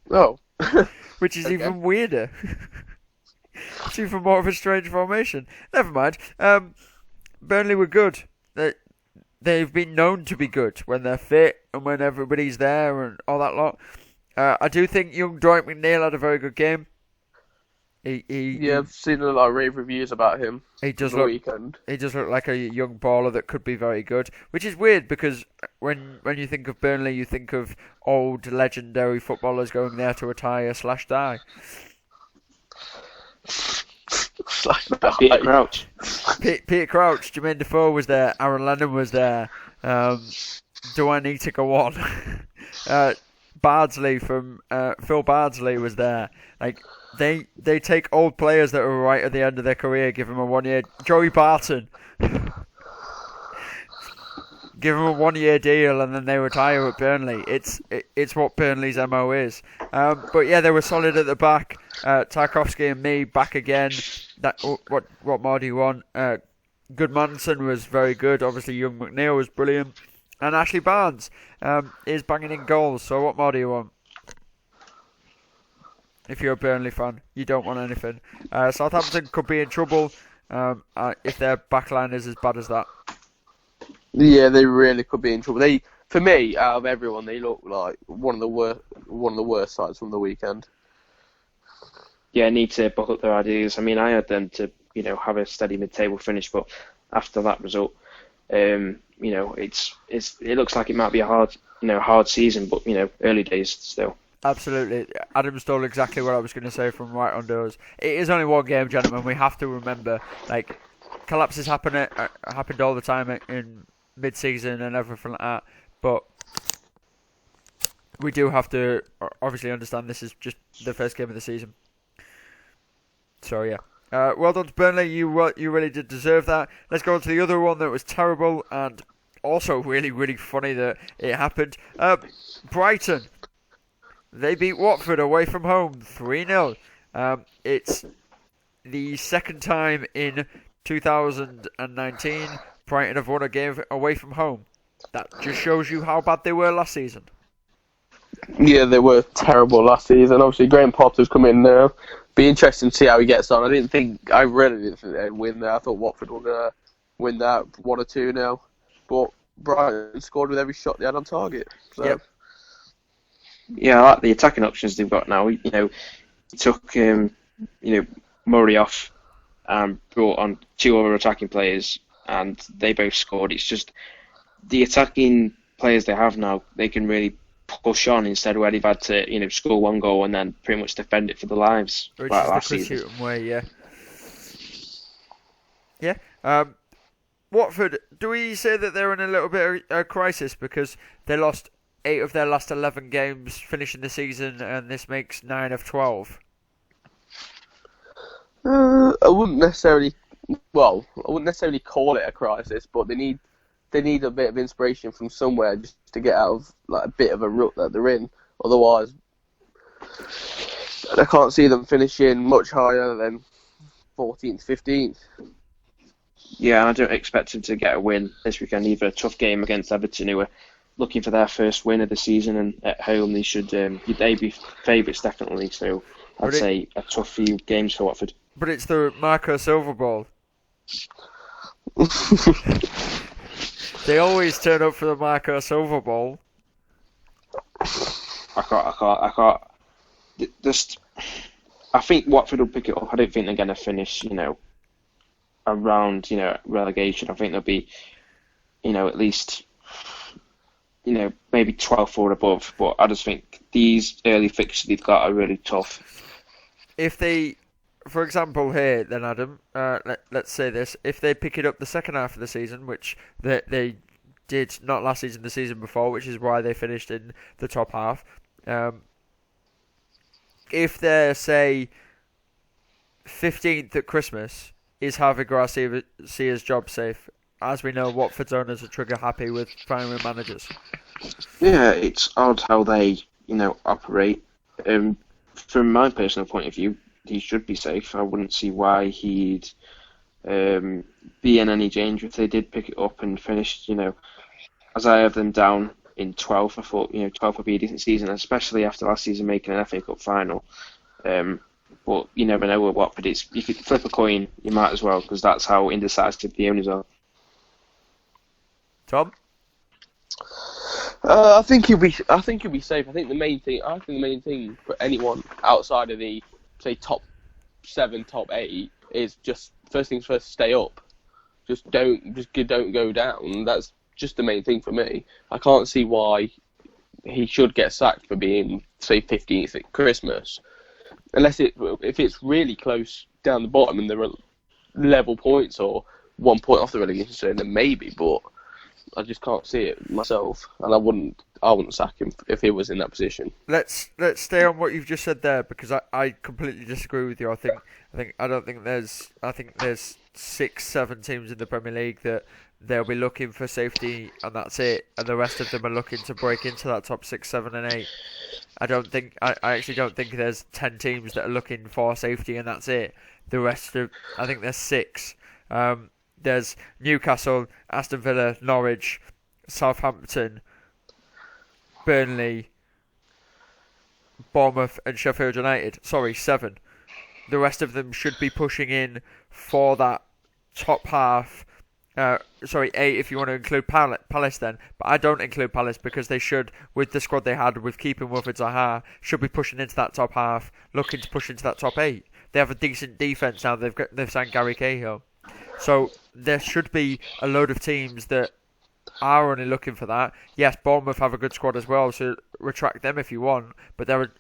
S2: Oh.
S1: Which is
S2: Okay.
S1: even weirder. It's even more of a strange formation. Never mind. Burnley were good. They've been known to be good when they're fit and when everybody's there and all that lot. I do think young Dwight McNeil had a very good game.
S2: I've seen a lot of rave reviews about him.
S1: He does
S2: weekend.
S1: He does look like a young baller that could be very good, which is weird because when you think of Burnley, you think of old legendary footballers going there to retire/die.
S3: Peter Crouch.
S1: Peter Crouch, Jermaine Defoe was there, Aaron Lennon was there. Do I need to go on? Bardsley from Phil Bardsley was there. Like they take old players that are right at the end of their career, give them a 1 year. Joey Barton, give them a 1 year deal, and then they retire at Burnley. It's what Burnley's MO is. But yeah, they were solid at the back. Tarkovsky and me back again. What more do you want? Goodmanson was very good. Obviously, young McNeil was brilliant. And Ashley Barnes is banging in goals. So what more do you want? If you're a Burnley fan, you don't want anything. Southampton could be in trouble if their backline is as bad as that.
S2: Yeah, they really could be in trouble. For me, out of everyone, they look like one of the worst sides from the weekend.
S3: Yeah, need to buck up their ideas. I mean, I had them to have a steady mid-table finish, but after that result, it looks like it might be a hard season, but early days still.
S1: Absolutely. Adam stole exactly what I was going to say from right on doors. It is only one game, gentlemen. We have to remember, collapses happened all the time in mid-season and everything like that. But we do have to obviously understand this is just the first game of the season. So yeah. Well done to Burnley. You really did deserve that. Let's go on to the other one that was terrible and also really, really funny that it happened. Brighton. They beat Watford away from home 3-0. It's the second time in 2019 Brighton have won a game away from home. That just shows you how bad they were last season.
S2: Yeah, they were terrible last season. Obviously, Graham Potter's come in now Be interesting to see how he gets on. I really didn't think they'd win there. I thought Watford were going to win that 1 or 2 now. But Brighton scored with every shot they had on target. So.
S1: Yep.
S3: Yeah, I like the attacking options they've got now. You know, he took Murray off and brought on 2 other attacking players, and they both scored. It's just the attacking players they have now, they can really push on instead of where they've had to score 1 goal and then pretty much defend it for their lives.
S1: Which
S3: like
S1: is
S3: last
S1: the Chris
S3: season.
S1: Hughton way, yeah. Watford, do we say that they're in a little bit of a crisis because they lost 8 of their last 11 games finishing the season, and this makes 9 of 12?
S2: I wouldn't necessarily call it a crisis, but they need a bit of inspiration from somewhere just to get out of like a bit of a rut that they're in. Otherwise, I can't see them finishing much higher than 14th, 15th.
S3: Yeah, I don't expect them to get a win this weekend either. A tough game against Everton, who are looking for their first win of the season, and at home they should they'd be favourites definitely. So I'd say a tough few games for Watford.
S1: But it's the Marco Silva ball. They always turn up for the Marco Silva ball.
S3: I can't. I think Watford will pick it up. I don't think they're going to finish, around, relegation. I think they'll be, at least, maybe 12th or above. But I just think these early fixtures they've got are really tough.
S1: If they, for example, here, then Adam, let's say this: if they pick it up the second half of the season, which they did not last season, the season before, which is why they finished in the top half. If they're, say, 15th at Christmas, is Harvey Garcia's job safe? As we know, Watford's owners are trigger happy with firing managers.
S3: Yeah, it's odd how they, operate. From my personal point of view, he should be safe. I wouldn't see why he'd be in any danger if they did pick it up and finish, as I have them down in 12th. I thought, 12th would be a decent season, especially after last season making an FA Cup final. But you never know with Watford. You could flip a coin, you might as well, because that's how indecisive the owners are.
S1: Tom?
S2: I think he'll be safe. I think the main thing for anyone outside of the, say, top 7, top 8 is just first things first, stay up. Just don't go down. That's just the main thing for me. I can't see why he should get sacked for being, say, 15th at Christmas, unless if it's really close down the bottom and there are level points or 1 point off the relegation zone, then maybe. But I just can't see it myself, and I wouldn't sack him if he was in that position.
S1: Let's stay on what you've just said there, because I completely disagree with you. I think there's 6, 7 teams in the Premier League that they'll be looking for safety, and that's it. And the rest of them are looking to break into that top 6, 7, and 8. I actually don't think there's 10 teams that are looking for safety, and that's it. The rest of, I think there's 6. There's Newcastle, Aston Villa, Norwich, Southampton, Burnley, Bournemouth, and Sheffield United. Sorry, 7. The rest of them should be pushing in for that top half. 8 if you want to include Palace then. But I don't include Palace because they should, with the squad they had, with keeping Wilfried Zaha, should be pushing into that top half, looking to push into that top 8. They have a decent defence now. They've signed Gary Cahill. So there should be a load of teams that are only looking for that. Yes, Bournemouth have a good squad as well, so retract them if you want, but their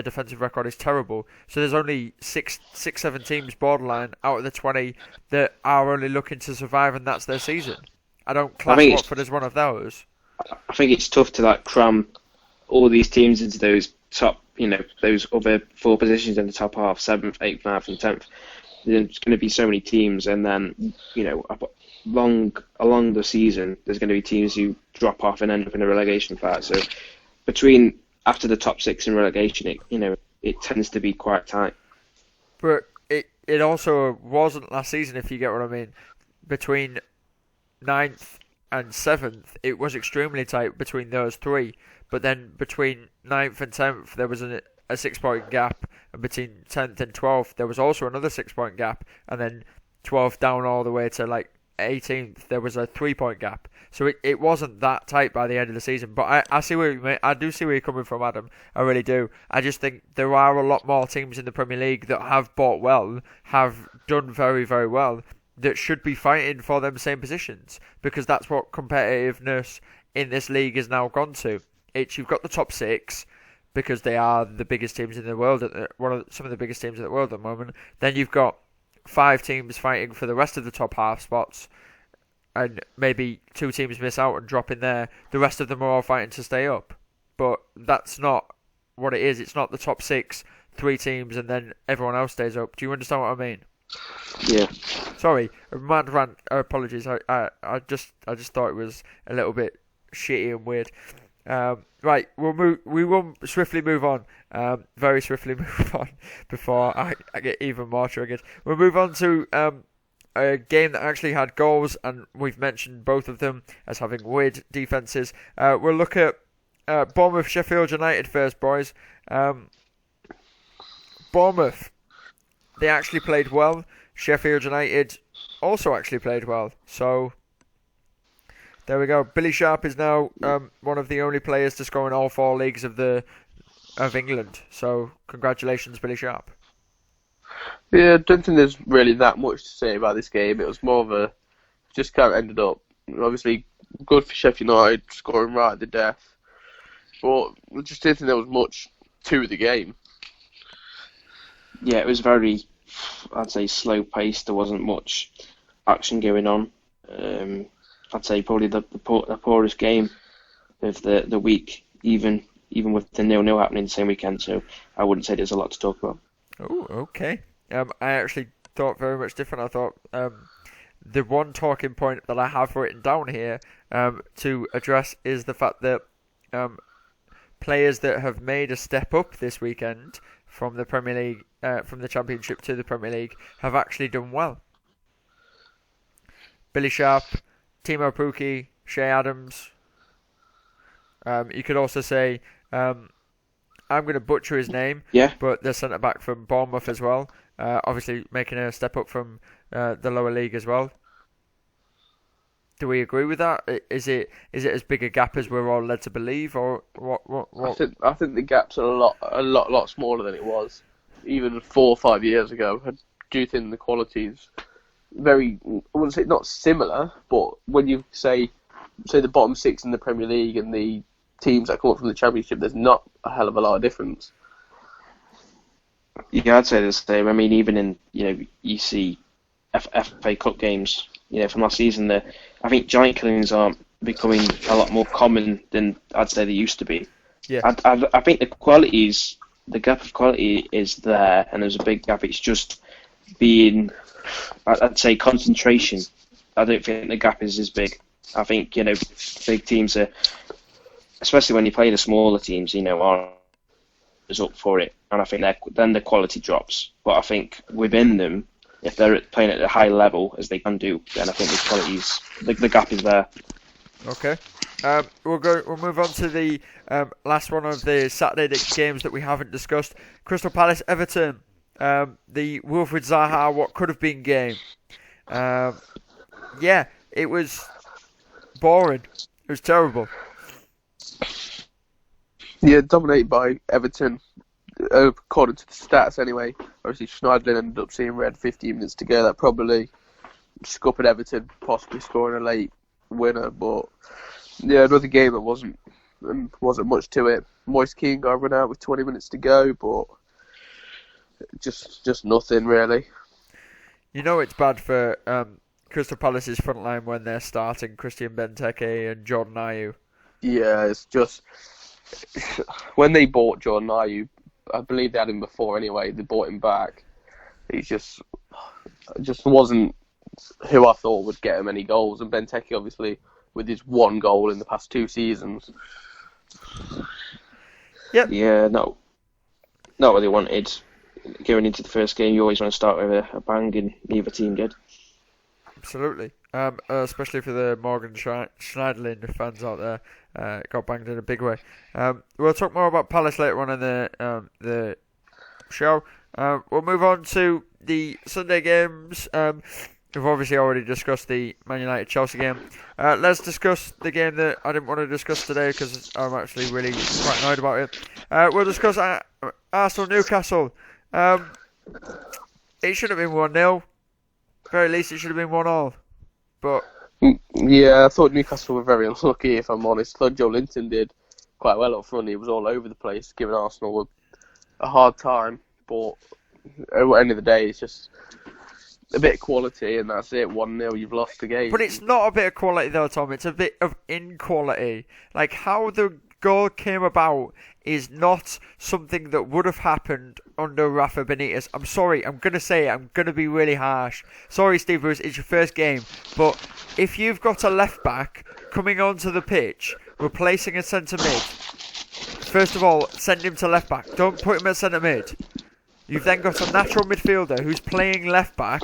S1: defensive record is terrible. So there's only 6, 7 teams borderline out of the 20 that are only looking to survive, and that's their season. I don't class Watford as one of those.
S3: I think it's tough to cram all these teams into those top, those other 4 positions in the top half, 7th, 8th, 9th, and 10th. There's going to be so many teams, and then along the season, there's going to be teams who drop off and end up in a relegation fight. So after the top 6 in relegation, it tends to be quite tight.
S1: But it also wasn't last season, if you get what I mean. Between 9th and 7th, it was extremely tight between those 3. But then between 9th and 10th, there was a 6-point gap, and between 10th and 12th there was also another 6-point gap, and then 12th down all the way to like 18th there was a 3-point gap. So it wasn't that tight by the end of the season. But I see where I do see where you're coming from, Adam. I really do. I just think there are a lot more teams in the Premier League that have bought well, have done very, very well, that should be fighting for them same positions, because that's what competitiveness in this league has now gone to. You've got the top 6 because they are the biggest teams in the world, some of the biggest teams in the world at the moment. Then you've got 5 teams fighting for the rest of the top half spots, and maybe 2 teams miss out and drop in there. The rest of them are all fighting to stay up. But that's not what it is. It's not the top 6, 3 teams, and then everyone else stays up. Do you understand what I mean?
S3: Yeah.
S1: Sorry, mad rant. Apologies. I just thought it was a little bit shitty and weird. Right, we will swiftly move on. Very swiftly move on before I get even more triggered. We'll move on to a game that actually had goals, and we've mentioned both of them as having weird defences. We'll look at Bournemouth Sheffield United first, boys. Bournemouth, they actually played well. Sheffield United also actually played well. So there we go. Billy Sharp is now one of the only players to score in all 4 leagues of England. So congratulations, Billy Sharp.
S2: Yeah, I don't think there's really that much to say about this game. It was more of just kind of ended up, obviously, good for Sheffield United, scoring right at the death. But I just didn't think there was much to the game.
S3: Yeah, it was very, I'd say, slow paced. There wasn't much action going on. I'd say probably the poorest game of the week, even with the 0-0 happening the same weekend. So I wouldn't say there's a lot to talk about.
S1: Oh, okay. I actually thought very much different. I thought the one talking point that I have written down here to address is the fact that players that have made a step up this weekend from the Premier League, from the Championship to the Premier League, have actually done well. Billy Sharp, Timo Pukki, Shea Adams. You could also say, I'm going to butcher his name, but the centre back from Bournemouth as well. Obviously making a step up from the lower league as well. Do we agree with that? Is it as big a gap as we're all led to believe, or what?
S2: I think the gap's a lot smaller than it was even 4 or 5 years ago. I do think the quality's very, I wouldn't say not similar, but when you say the bottom 6 in the Premier League and the teams that come up from the Championship, there's not a hell of a lot of difference.
S3: Yeah, I'd say the same. I mean, even in, you see FA Cup games, from last season, I think giant killings aren't becoming a lot more common than I'd say they used to be.
S1: Yeah.
S3: I think the gap of quality is there, and there's a big gap. It's just being, I'd say, concentration. I don't think the gap is as big. I think, big teams are, especially when you play the smaller teams, are up for it, and I think then the quality drops. But I think within them, if they're playing at a high level as they can do, then I think the gap is there.
S1: Okay. We'll move on to the last one of the Saturday games that we haven't discussed. Crystal Palace Everton. The Wilfried Zaha what could have been game. It was boring. It was terrible.
S2: Yeah, dominated by Everton, according to the stats anyway. Obviously, Schneiderlin ended up seeing red 15 minutes to go. That probably scuppered Everton, possibly scoring a late winner. But yeah, another game that wasn't much to it. Moise Kean got run out with 20 minutes to go, but just nothing really.
S1: It's bad for Crystal Palace's front line when they're starting Christian Benteke and Jordan Ayew.
S2: Yeah, it's just when they bought Jordan Ayew, I believe they had him before anyway. They bought him back. He just wasn't who I thought would get him any goals. And Benteke, obviously, with his 1 goal in the past 2 seasons.
S1: Yep.
S3: Yeah, not what they wanted. Going into the first game, you always want to start with a bang, and neither team did.
S1: Absolutely. Especially for the Morgan Schneiderlin fans out there, got banged in a big way. We'll talk more about Palace later on in the show. We'll move on to the Sunday games. We've obviously already discussed the Man United-Chelsea game. Let's discuss the game that I didn't want to discuss today because I'm actually really quite annoyed about it. We'll discuss Arsenal-Newcastle. It should have been 1-0. Very least it should have been 1-1. But
S2: yeah, I thought Newcastle were very unlucky, if I'm honest. I thought Joe Linton did quite well up front. He was all over the place, giving Arsenal a hard time. But at the end of the day, it's just a bit of quality, and that's it. 1-0, you've lost the game.
S1: But it's not a bit of quality though, Tom. It's a bit of inequality. Like, how the goal came about is not something that would have happened under Rafa Benitez. I'm sorry, I'm going to say it. I'm going to be really harsh. Sorry, Steve Bruce, it's your first game. But if you've got a left-back coming onto the pitch, replacing a centre-mid, first of all, send him to left-back. Don't put him at centre-mid. You've then got a natural midfielder who's playing left-back.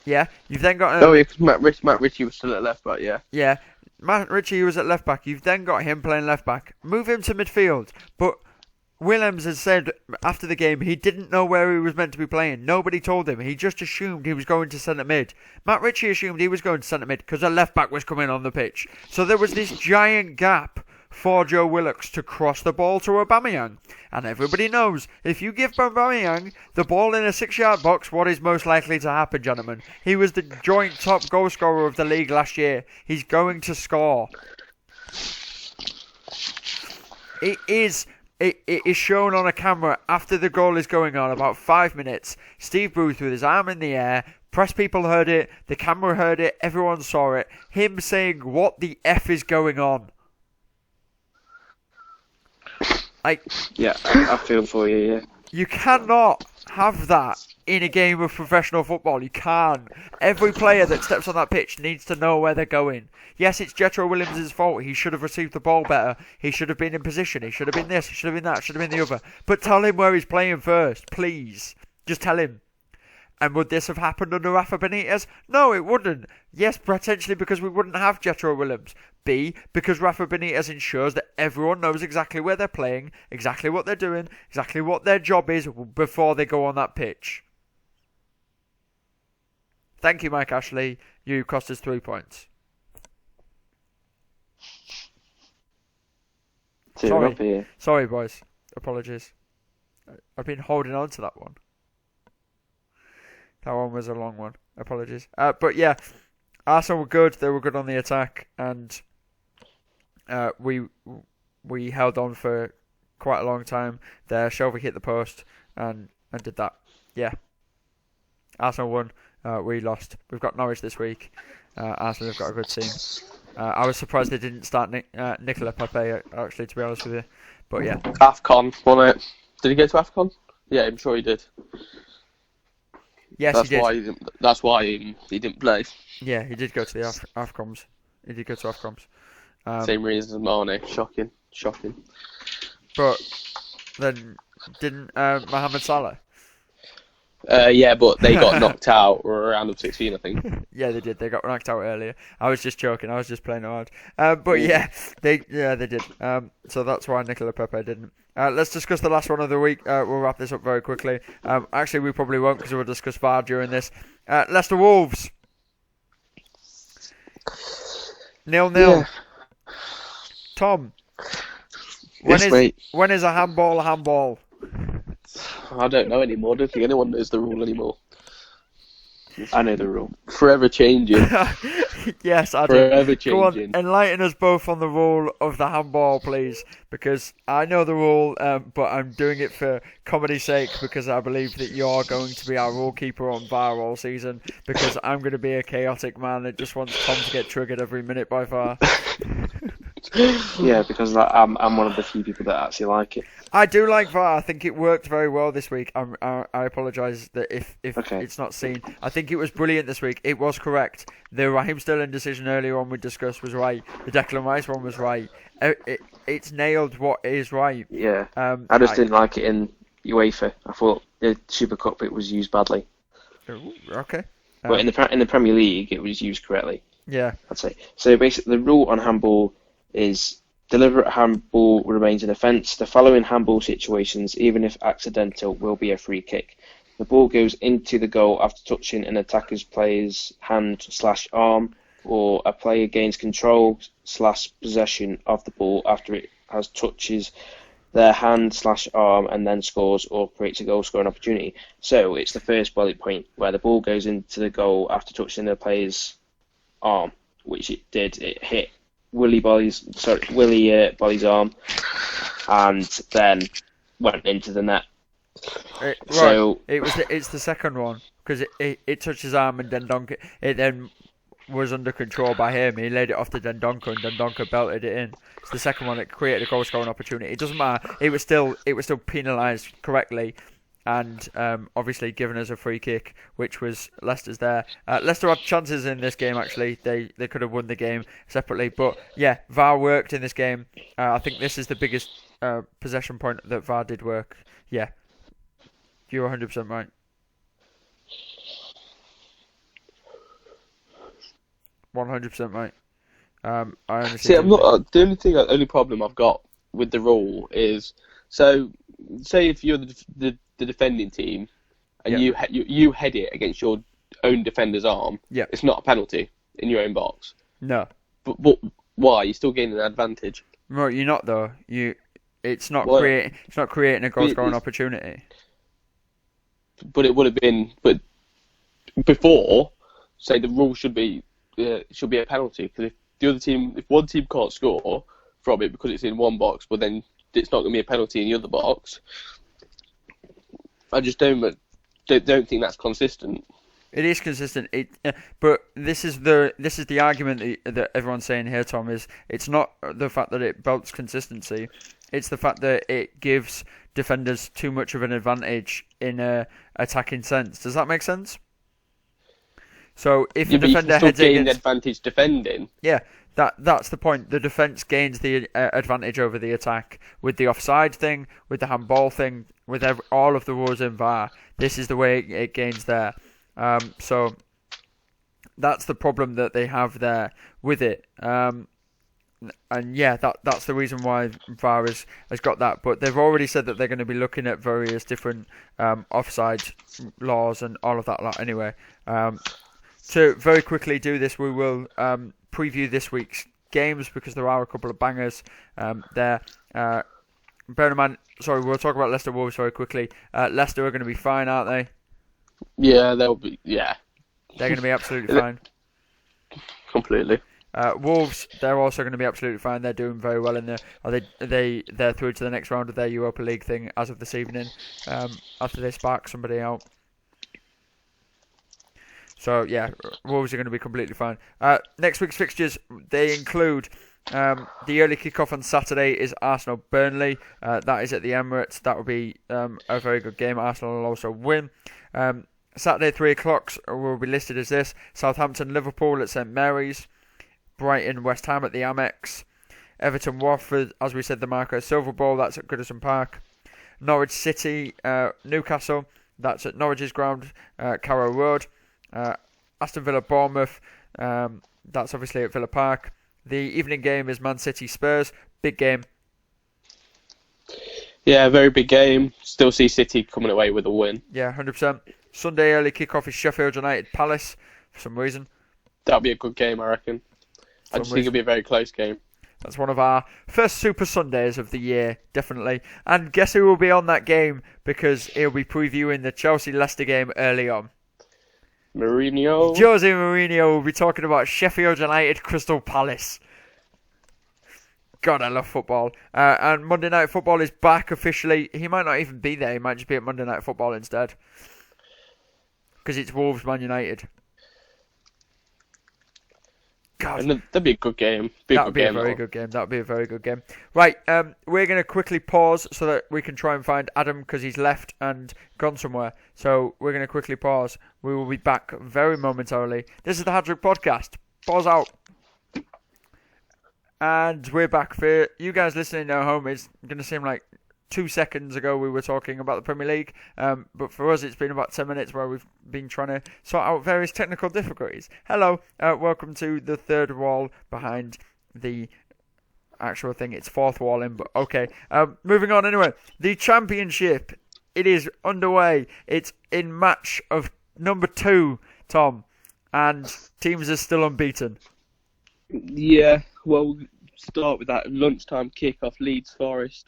S1: Yeah, you've then got...
S2: Matt Ritchie was still at left-back, yeah.
S1: Yeah, Matt Ritchie was at left-back. You've then got him playing left-back. Move him to midfield. But Williams has said after the game he didn't know where he was meant to be playing. Nobody told him. He just assumed he was going to centre-mid. Matt Ritchie assumed he was going to centre-mid because a left-back was coming on the pitch. So there was this giant gap for Joe Willox to cross the ball to Aubameyang. And everybody knows, if you give Aubameyang the ball in a 6-yard box, what is most likely to happen, gentlemen? He was the joint top goal scorer of the league last year. He's going to score. It is shown on a camera after the goal is going on, about 5 minutes. Steve Booth with his arm in the air. Press people heard it. The camera heard it. Everyone saw it. Him saying, "What the F is going on?"
S3: Yeah, I feel for you, yeah.
S1: You cannot have that in a game of professional football. You can't. Every player that steps on that pitch needs to know where they're going. Yes, it's Jetro Williams' fault. He should have received the ball better. He should have been in position. He should have been this. He should have been that. Should have been the other. But tell him where he's playing first, please. Just tell him. And would this have happened under Rafa Benitez? No, it wouldn't. Yes, potentially because we wouldn't have Jetro Williams. B, because Rafa Benitez ensures that everyone knows exactly where they're playing, exactly what they're doing, exactly what their job is before they go on that pitch. Thank you, Mike Ashley. You cost us 3 points. Sorry, boys. Apologies. I've been holding on to that one. That one was a long one. Apologies. But yeah, Arsenal were good. They were good on the attack, and we held on for quite a long time. There, Shelby hit the post and did that. Yeah, Arsenal won. We lost. We've got Norwich this week. Arsenal have got a good team. I was surprised they didn't start Nicola Pepe, actually, to be honest with you. But yeah.
S2: AFCON, wasn't it? Did he go to AFCON? Yeah, I'm sure he did.
S1: Yes, he did.
S2: That's why he didn't play.
S1: Yeah, he did go to the AFCONs. He did go to AFCONs.
S2: Same reason as Mane. Shocking.
S1: But then didn't Mohamed Salah?
S2: Yeah, but they got knocked out round of 16, I think.
S1: Yeah, they did. They got knocked out earlier. I was just joking. I was just playing hard. But yeah, they did. So that's why Nicola Pepe didn't. Let's discuss the last one of the week. We'll wrap this up very quickly. Actually, we probably won't because we'll discuss VAR during this. Leicester Wolves. 0-0. Yeah. Tom. When is a handball a handball?
S2: I don't know anymore. I don't think anyone knows the rule anymore.
S3: I know the rule.
S2: Forever changing.
S1: Yes, I do.
S2: Forever changing.
S1: Go on, enlighten us both on the rule of the handball, please. Because I know the rule, but I'm doing it for comedy's sake because I believe that you're going to be our rule keeper on VAR all season because I'm going to be a chaotic man that just wants Tom to get triggered every minute by VAR.
S3: Yeah, because I'm one of the few people that actually like it.
S1: I do like VAR. I think it worked very well this week. I apologise that if it's not seen. I think it was brilliant this week. It was correct. The Raheem Sterling decision earlier on we discussed was right. The Declan Rice one was right. It's nailed what is right.
S3: Yeah. I just didn't like it in UEFA. I thought the Super Cup it was used badly,
S1: Ooh, okay.
S3: but in the Premier League it was used correctly.
S1: Yeah.
S3: I'd say. So basically, the rule on handball is deliberate handball remains an offence. The following handball situations, even if accidental, will be a free kick. The ball goes into the goal after touching an attacker's player's hand/arm, or a player gains control/possession of the ball after it has touches their hand/arm and then scores or creates a goal scoring opportunity. So it's the first bullet point where the ball goes into the goal after touching the player's arm, which it did. It hit Willie Bolly's arm, and then went into the net.
S1: It's the second one because it touched his arm and Dendoncker. It then was under control by him. He laid it off to Dendoncker and Dendoncker belted it in. It's the second one that created a goal scoring opportunity. It doesn't matter. It was still penalised correctly. And obviously given us a free kick, which was Leicester's there. Leicester had chances in this game, actually. They could have won the game separately. But, yeah, VAR worked in this game. I think this is the biggest possession point that VAR did work. Yeah. You're 100% right. %100% right. I honestly
S2: I'm not. The only problem I've got with the rule is, so say if you're the defending team and you head it against your own defender's arm, it's not a penalty in your own box.
S1: No.
S2: But why? You're still gaining an advantage.
S1: No, you're not though. It's not creating a goal scoring opportunity.
S2: But it would have been. But before, say the rule should be a penalty, because if one team can't score from it because it's in one box, but then it's not going to be a penalty in the other box. I just don't think that's consistent.
S1: It is consistent. But this is the argument that everyone's saying here, Tom. Is it's not the fact that it belts consistency. It's the fact that it gives defenders too much of an advantage in a attacking sense. Does that make sense? So if the defender heads it against,
S2: advantage defending.
S1: Yeah, that's the point. The defence gains the advantage over the attack with the offside thing, with the handball thing, with all of the rules in VAR. This is the way it gains there. So that's the problem that they have there with it. And yeah, that's the reason why VAR has got that. But they've already said that they're going to be looking at various different offside laws and all of that anyway. To very quickly do this, we will preview this week's games because there are a couple of bangers there. Bear in mind, we'll talk about Leicester Wolves very quickly. Leicester are going to be fine, aren't they?
S2: Yeah, they'll be. Yeah,
S1: they're going to be absolutely fine.
S2: Completely.
S1: Wolves, they're also going to be absolutely fine. They're doing very well in there. They're through to the next round of their Europa League thing as of this evening. After they spark somebody out. So yeah, Wolves are going to be completely fine. Next week's fixtures, they include the early kickoff on Saturday is Arsenal-Burnley. That is at the Emirates. That will be a very good game. Arsenal will also win. Saturday 3 o'clock will be listed as this: Southampton-Liverpool at St Mary's, Brighton-West Ham at the Amex, Everton-Watford, as we said, the Marco Silva Bowl. That's at Goodison Park. Norwich City, Newcastle. That's at Norwich's ground, Carrow Road. Aston Villa Bournemouth, that's obviously at Villa Park. The evening game is Man City Spurs, big game.
S2: Yeah, very big game. Still see City coming away with a win.
S1: Yeah, 100%. Sunday early kickoff is Sheffield United Palace for some reason.
S2: That'll be a good game, I reckon. I just think it'll be a very close game.
S1: That's one of our first Super Sundays of the year, definitely. And guess who will be on that game, because he'll be previewing the Chelsea-Leicester game early on.
S2: Mourinho.
S1: Jose Mourinho will be talking about Sheffield United Crystal Palace. God, I love football. And Monday Night Football is back officially. He might not even be there. He might just be at Monday Night Football instead. Because it's Wolves Man United. God.
S2: And that'd be a good game.
S1: That would be a very good game. That would be a very good game. Right, we're going to quickly pause so that we can try and find Adam because he's left and gone somewhere. So we're going to quickly pause. We will be back very momentarily. This is the Hat-Trick Podcast. Pause out. And we're back. For you guys listening at home, it's going to seem like 2 seconds ago we were talking about the Premier League, but for us it's been about 10 minutes where we've been trying to sort out various technical difficulties. Hello, welcome to the third wall behind the actual thing. It's fourth wall in, but okay. Moving on anyway. The Championship, it is underway. It's in match of number 2, Tom, and teams are still unbeaten.
S2: Yeah, well, start with that lunchtime kick-off, Leeds Forest.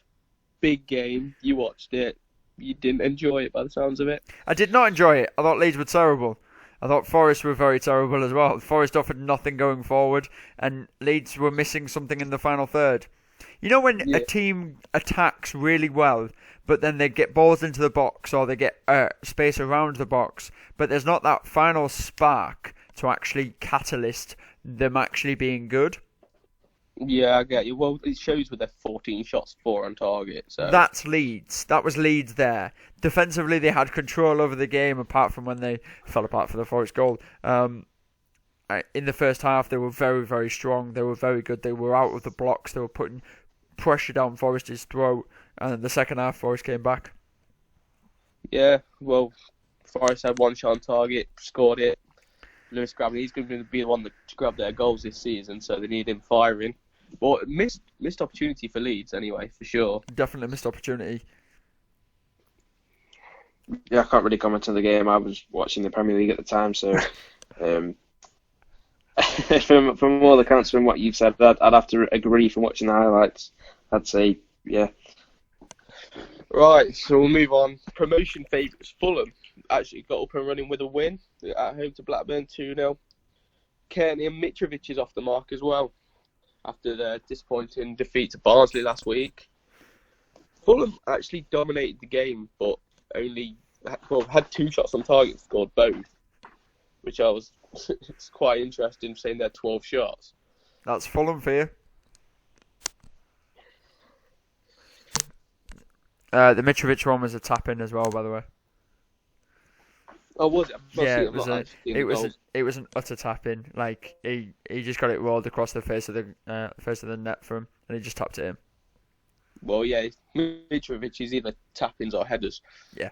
S2: Big game. You watched it. You didn't enjoy it by the sounds of it.
S1: I did not enjoy it. I thought Leeds were terrible. I thought Forest were very terrible as well. Forest offered nothing going forward, and Leeds were missing something in the final third. You know when a team attacks really well, but then they get balls into the box or they get space around the box, but there's not that final spark to actually catalyst them actually being good?
S2: Yeah, I get you. Well, it shows with their 14 shots, 4 on target. So
S1: that's Leeds. That was Leeds there. Defensively, they had control over the game, apart from when they fell apart for the Forest goal. In the first half, they were very, very strong. They were very good. They were out of the blocks. They were putting pressure down Forest's throat. And in the second half, Forest came back.
S2: Yeah, well, Forest had 1 shot on target, scored it. Lewis Grabban, he's going to be the one to grab their goals this season, so they need him firing. But missed opportunity for Leeds anyway, for sure.
S1: Definitely missed opportunity.
S3: Yeah, I can't really comment on the game. I was watching the Premier League at the time, so from all accounts, from what you've said, I'd have to agree from watching the highlights. I'd say, yeah.
S2: Right, so we'll move on. Promotion favourites, Fulham actually got up and running with a win at home to Blackburn 2-0. Kearney and Mitrovic is off the mark as well after their disappointing defeat to Barnsley last week. Fulham actually dominated the game, but only had 2 shots on target, scored both, which it's quite interesting, saying they're 12 shots.
S1: That's Fulham for you. The Mitrovic one was a tap-in as well, by the way.
S2: Oh, was it?
S1: Yeah, it was an utter tap-in. Like he just got it rolled across the face of the net for him, and he just tapped it in.
S2: Well, yeah, Mitrovic is either tap-ins or headers.
S1: Yeah.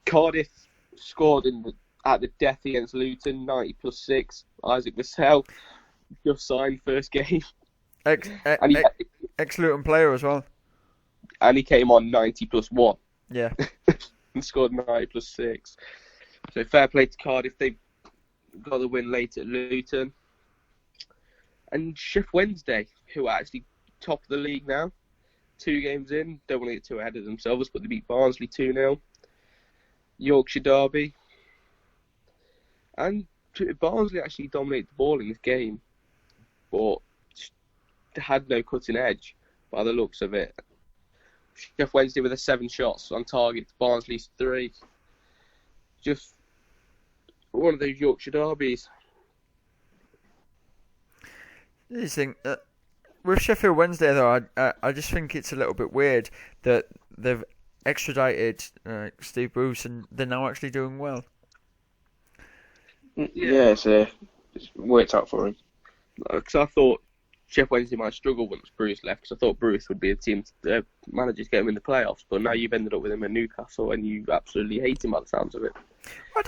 S2: Cardiff scored at the death against Luton, 90+6. Isaac Vassell just signed first game.
S1: Ex-Luton player as well.
S2: And he came on 90+1.
S1: Yeah.
S2: And scored 90+6. So fair play to Cardiff. They got the win late at Luton. And Sheffield Wednesday, who are actually top of the league now. 2 games in. Don't want to get too ahead of themselves, but they beat Barnsley 2-0. Yorkshire derby. And Barnsley actually dominated the ball in this game, but had no cutting edge by the looks of it. Sheffield Wednesday with 7 shots on target, Barnsley's 3. Just one of those Yorkshire derbies.
S1: You think that with Sheffield Wednesday though, I just think it's a little bit weird that they've extradited Steve Bruce and they're now actually doing well.
S3: Yeah, it's worked out for him.
S2: Because I thought Sheffield Wednesday might struggle once Bruce left, because I thought Bruce would be a team manager to get him in the playoffs. But now you've ended up with him at Newcastle, and you absolutely hate him by the sounds of it.
S1: I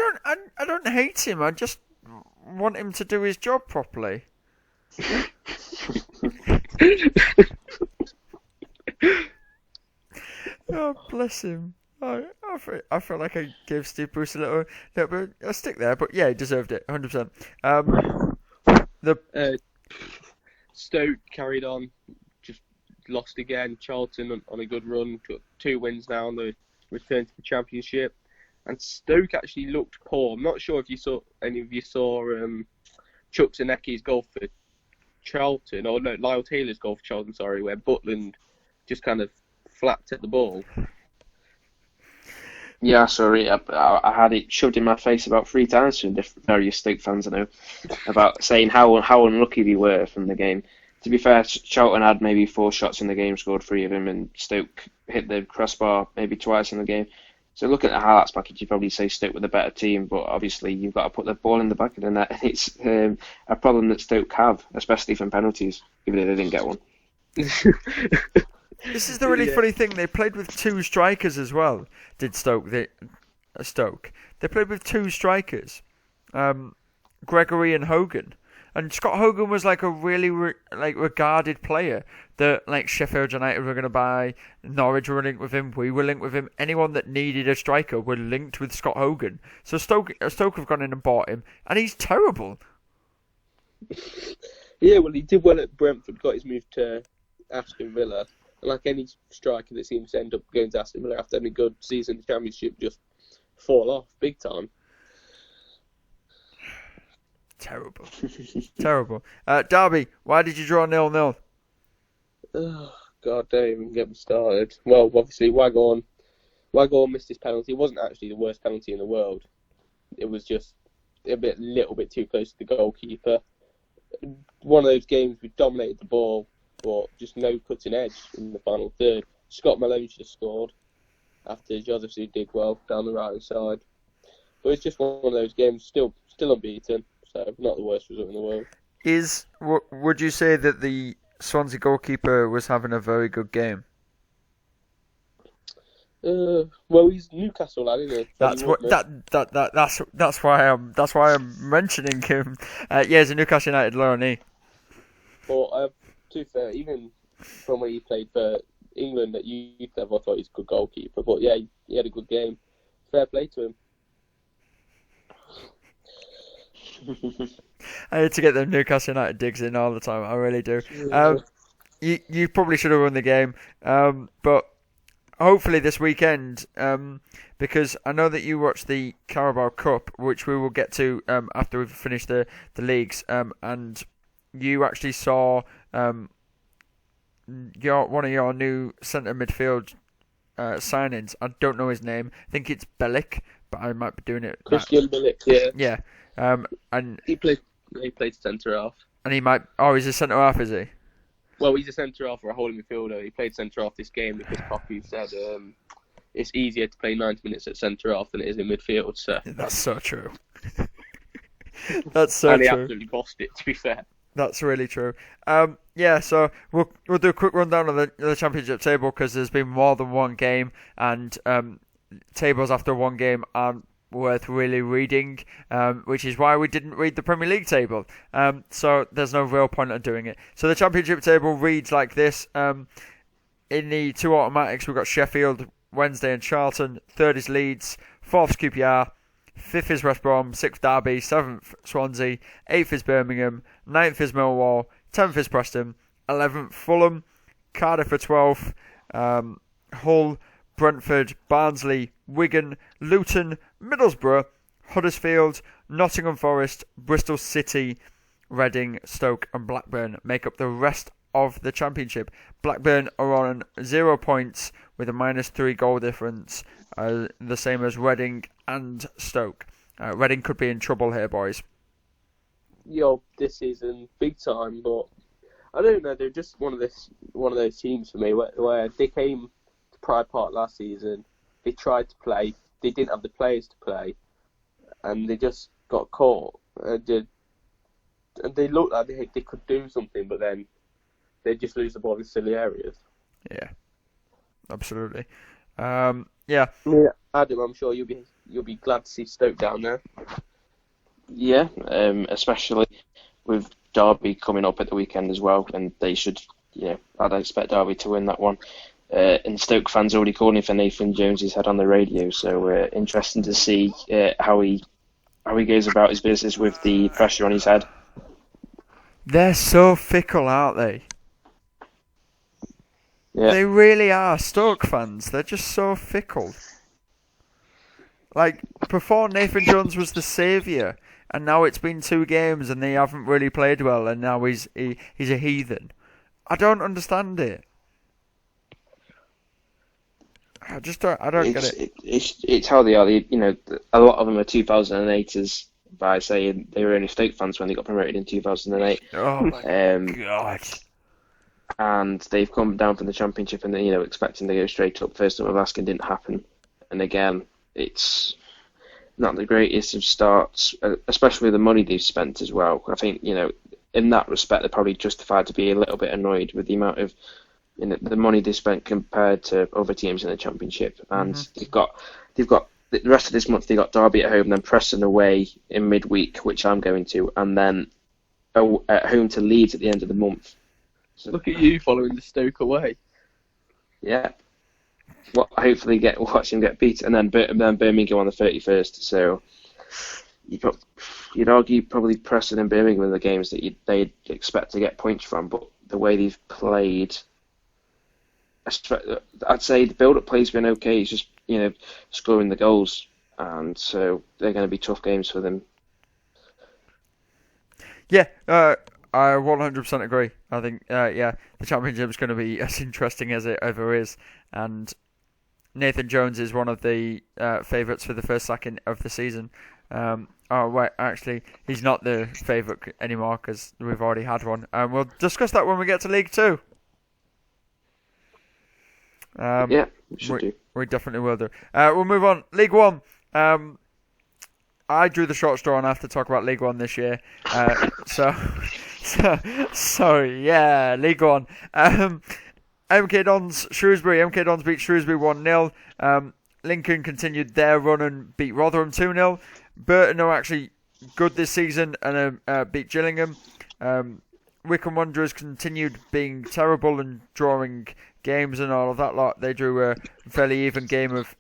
S1: don't hate him. I just want him to do his job properly. Oh, bless him. I felt like I gave Steve Bruce a little bit a stick there, but yeah, he deserved it, 100%.
S2: Stoke carried on, just lost again. Charlton on a good run, got 2 wins now on the return to the Championship. And Stoke actually looked poor. I'm not sure if any of you saw Chuck Zaneki's goal for Charlton, or no, Lyle Taylor's goal for Charlton, sorry, where Butland just kind of flapped at the ball.
S3: Yeah, sorry, I had it shoved in my face about 3 times from various Stoke fans I know, about saying how unlucky we were from the game. To be fair, Charlton had maybe 4 shots in the game, scored 3 of them, and Stoke hit the crossbar maybe twice in the game. So looking at the highlights package, you'd probably say Stoke were the better team, but obviously you've got to put the ball in the back of the net, and it's a problem that Stoke have, especially from penalties, even though they didn't get one.
S1: This is the really funny thing. They played with two strikers as well. Did Stoke? Stoke. They played with two strikers, Gregory and Hogan. And Scott Hogan was like a really regarded player that like Sheffield United were going to buy, Norwich were linked with him, we were linked with him. Anyone that needed a striker were linked with Scott Hogan. So Stoke have gone in and bought him, and he's terrible.
S2: Yeah, well, he did well at Brentford, got his move to Aston Villa. And like any striker that seems to end up going to Aston Villa after having a good season in the Championship, just fall off big time.
S1: Terrible. Terrible. Derby, why did you draw 0-0?
S2: Oh, God, don't even get me started. Well, obviously, Waghorn missed his penalty. It wasn't actually the worst penalty in the world. It was just a little bit too close to the goalkeeper. One of those games we dominated the ball, but just no cutting edge in the final third. Scott Malone should have scored after Joseph did well down the right hand side. But it's just one of those games, still unbeaten. So not the worst result in the world.
S1: Would you say that the Swansea goalkeeper was having a very good game?
S2: Well, he's Newcastle lad, isn't he?
S1: That's why I'm mentioning him. Yeah, he's a Newcastle United loanee.
S2: But to be fair, even from when he played for England at youth level, I thought he's a good goalkeeper. But yeah, he had a good game. Fair play to him.
S1: I need to get the Newcastle United digs in all the time. I really do. You probably should have won the game, but hopefully this weekend, because I know that you watched the Carabao Cup, which we will get to after we've finished the leagues, and you actually saw one of your new centre midfield signings. I don't know his name. I think it's Bellick, but I might be doing it.
S2: Christian Bellick, yeah.
S1: Yeah. And
S2: he played centre half.
S1: And he might. Oh, he's a centre half, is he?
S2: Well, he's a centre half or a holding midfielder. He played centre half this game because Poppy said it's easier to play 90 minutes at centre half than it is in midfield. So
S1: that's so true. That's so
S2: and he
S1: true.
S2: absolutely bossed it. To be fair.
S1: That's really true. Yeah, so we'll do a quick rundown of the Championship table because there's been more than one game, and tables after one game aren't worth really reading, which is why we didn't read the Premier League table. So there's no real point in doing it. So the Championship table reads like this. In the two automatics, we've got Sheffield, Wednesday and Charlton. Third is Leeds. Fourth is QPR. Fifth is West Brom. Sixth Derby. Seventh Swansea. Eighth is Birmingham. Ninth is Millwall. 10th is Preston. 11th Fulham. Cardiff for 12th. Hull, Brentford, Barnsley, Wigan, Luton, Middlesbrough, Huddersfield, Nottingham Forest, Bristol City, Reading, Stoke and Blackburn make up the rest of the Championship. Blackburn are on 0 points with a -3 goal difference, the same as Reading and Stoke. Reading could be in trouble here, boys.
S2: This season, big time, but I don't know. They're just one of those teams for me where they came to Pride Park last season. They tried to play. They didn't have the players to play, and they just got caught. And they looked like they could do something, but then they just lose the ball in silly areas.
S1: Yeah, absolutely. Yeah,
S2: Adam, I'm sure you'll be glad to see Stoke down there.
S3: Yeah, especially with Derby coming up at the weekend as well, and they should, I'd expect Derby to win that one. And Stoke fans already calling for Nathan Jones's head on the radio, so interesting to see how he goes about his business with the pressure on his head.
S1: They're so fickle, aren't they?
S3: Yeah.
S1: They really are. Stoke fans, they're just so fickle. Like, before Nathan Jones was the saviour, and now it's been 2 games and they haven't really played well, and now he's a heathen. I don't understand it. I don't get it.
S3: It's how they are. A lot of them are 2008ers by saying they were only Stoke fans when they got promoted in 2008.
S1: Oh my God.
S3: And they've come down from the Championship and expecting to go straight up. First time of asking didn't happen. And again, it's not the greatest of starts, especially the money they've spent as well. I think, in that respect, they're probably justified to be a little bit annoyed with the amount of the money they spent compared to other teams in the Championship, and they've got the rest of this month. They got Derby at home, then Preston away in midweek, which I'm going to, and then at home to Leeds at the end of the month. So,
S2: look at you following the Stoke away.
S3: Yeah. Well, hopefully watch him get beat, and then Birmingham on the 31st. So you'd argue probably Preston and Birmingham are the games that they'd expect to get points from, but the way they've played, I'd say the build-up play's been okay. It's just scoring the goals, and so they're going to be tough games for them.
S1: Yeah, I 100% agree. I think the Championship's going to be as interesting as it ever is, and Nathan Jones is one of the favourites for the first sacking of the season. Actually, he's not the favourite anymore because we've already had one. We'll discuss that when we get to League Two.
S3: Yeah, we should do.
S1: We definitely will do. We'll move on. League One. I drew the short straw and I have to talk about League One this year. Sorry, yeah, League One. MK Dons, Shrewsbury. MK Dons beat Shrewsbury 1-0. Lincoln continued their run and beat Rotherham 2-0. Burton are actually good this season and beat Gillingham. Wycombe Wanderers continued being terrible and drawing games and all of that lot. They drew a fairly even game of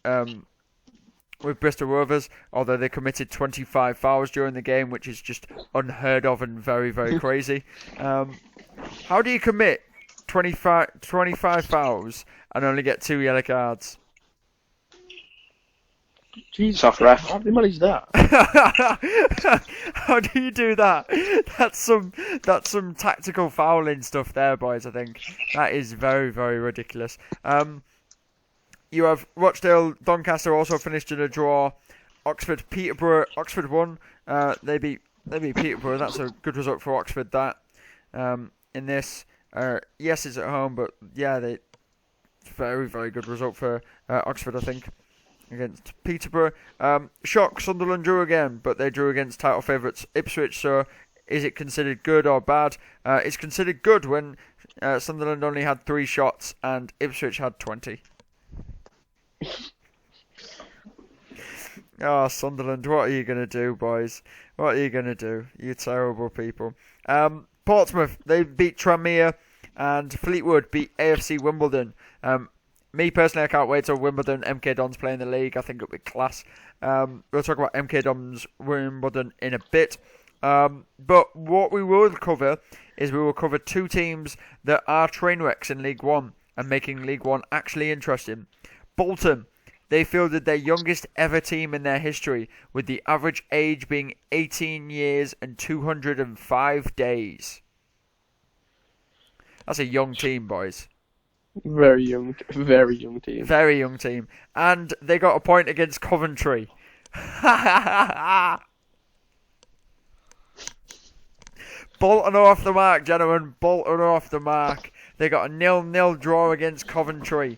S1: with Bristol Rovers, although they committed 25 fouls during the game, which is just unheard of and very, very crazy. How do you commit 25 fouls and only get 2 yellow cards?
S2: Jesus,
S3: Soft ref.
S2: how did they manage that?
S1: How do you do that? That's some tactical fouling stuff there, boys. I think that is very, very ridiculous. You have Rochdale Doncaster also finished in a draw. Oxford Peterborough. Oxford won. They beat Peterborough. That's a good result for Oxford. That in this, yes, it's at home, but yeah, very, very good result for Oxford, I think, against Peterborough. Shock, Sunderland drew again, but they drew against title favourites Ipswich. So, is it considered good or bad? It's considered good when Sunderland only had 3 shots and Ipswich had 20. Oh, Sunderland, what are you going to do, boys? What are you going to do? You terrible people. Portsmouth, they beat Tranmere, and Fleetwood beat AFC Wimbledon. Me personally, I can't wait till Wimbledon MK Dons play in the league. I think it'll be class. We'll talk about MK Dons Wimbledon in a bit. But what we will cover is we will cover 2 teams that are train wrecks in League One and making League One actually interesting. Bolton, they fielded their youngest ever team in their history, with the average age being 18 years and 205 days. That's a young team, boys.
S2: Very young team.
S1: Very young team. And they got a point against Coventry. Bolton are off the mark, gentlemen. Bolton are off the mark. They got a 0-0 draw against Coventry.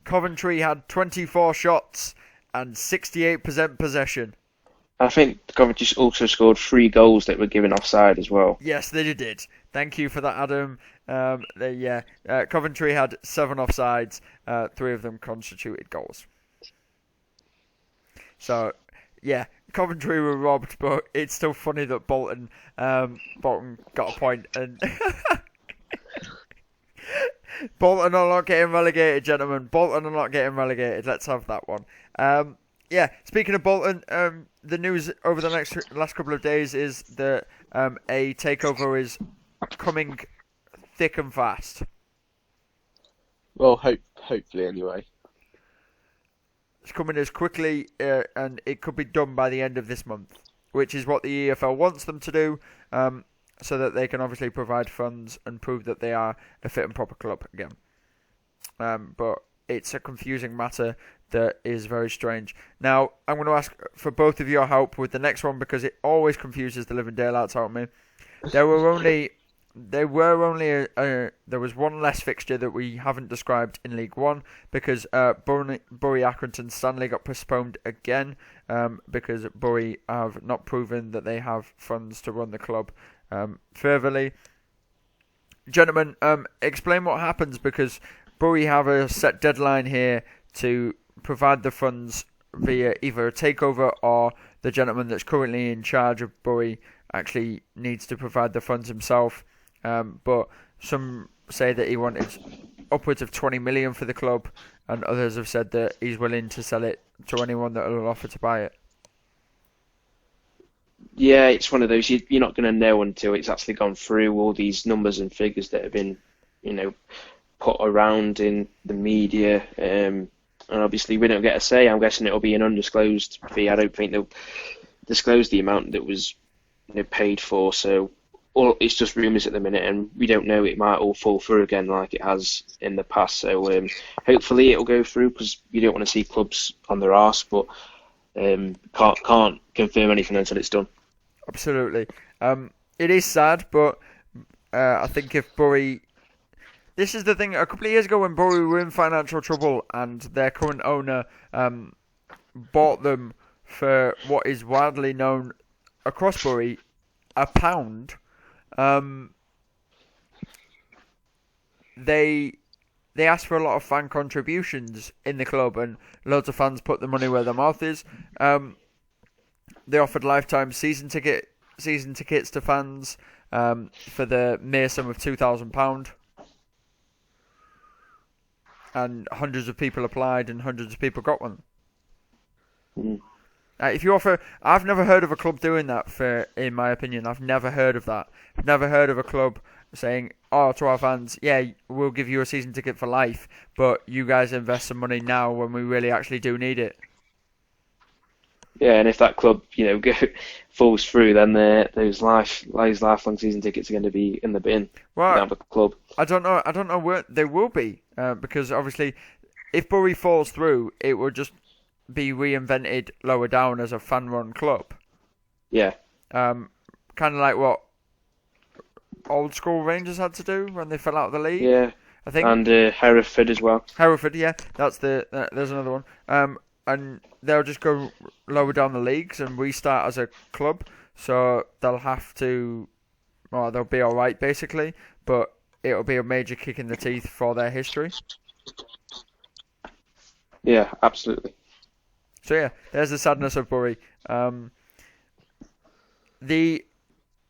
S1: Coventry had 24 shots and 68% possession.
S3: I think Coventry also scored 3 goals that were given offside as well.
S1: Yes, they did. Thank you for that, Adam. Coventry had 7 offsides. 3 of them constituted goals. So, yeah, Coventry were robbed, but it's still funny that Bolton got a point and Bolton are not getting relegated, gentlemen. Bolton are not getting relegated. Let's have that one. Speaking of Bolton, the news over the last couple of days is that a takeover is coming thick and fast.
S2: Well, hopefully anyway.
S1: It's coming as quickly and it could be done by the end of this month, which is what the EFL wants them to do, so that they can obviously provide funds and prove that they are a fit and proper club again. But it's a confusing matter that is very strange. Now, I'm going to ask for both of your help with the next one because it always confuses the living daylights out of me. There was one less fixture that we haven't described in League One because Bury Accrington Stanley got postponed again because Bury have not proven that they have funds to run the club furtherly. gentlemen, explain what happens, because Bury have a set deadline here to provide the funds via either a takeover, or the gentleman that's currently in charge of Bury actually needs to provide the funds himself. But some say that he wanted upwards of 20 million for the club, and others have said that he's willing to sell it to anyone that will offer to buy it.
S3: Yeah, it's one of those you're not going to know until it's actually gone through all these numbers and figures that have been, put around in the media. And obviously we don't get a say. I'm guessing it'll be an undisclosed fee. I don't think they'll disclose the amount that was paid for. So it's just rumours at the minute, and we don't know. It might all fall through again like it has in the past. So hopefully it'll go through, because you don't want to see clubs on their arse, but can't confirm anything until it's done.
S1: Absolutely. It is sad, but I think if Bury... This is the thing, a couple of years ago when Bury were in financial trouble and their current owner bought them for what is widely known across Bury, £1, they asked for a lot of fan contributions in the club, and loads of fans put the money where their mouth is. They offered lifetime season tickets to fans for the mere sum of £2,000, and hundreds of people applied and hundreds of people got one. If you offer, I've never heard of a club doing that. In my opinion, I've never heard of that. I've never heard of a club saying, to our fans, yeah, we'll give you a season ticket for life, but you guys invest some money now when we really actually do need it.
S3: Yeah, and if that club, falls through, then those lifelong season tickets are going to be in the bin. Well, the club.
S1: I don't know where they will be, because obviously, if Bury falls through, it will just be reinvented lower down as a fan-run club.
S3: Yeah.
S1: Kind of like what old school Rangers had to do when they fell out of the league.
S3: Yeah. I think. And Hereford as well.
S1: Hereford, yeah, that's there's another one. And they'll just go lower down the leagues and restart as a club. So they'll have to, they'll be all right basically, but it'll be a major kick in the teeth for their history.
S3: Yeah, absolutely.
S1: So yeah, there's the sadness of Bury. The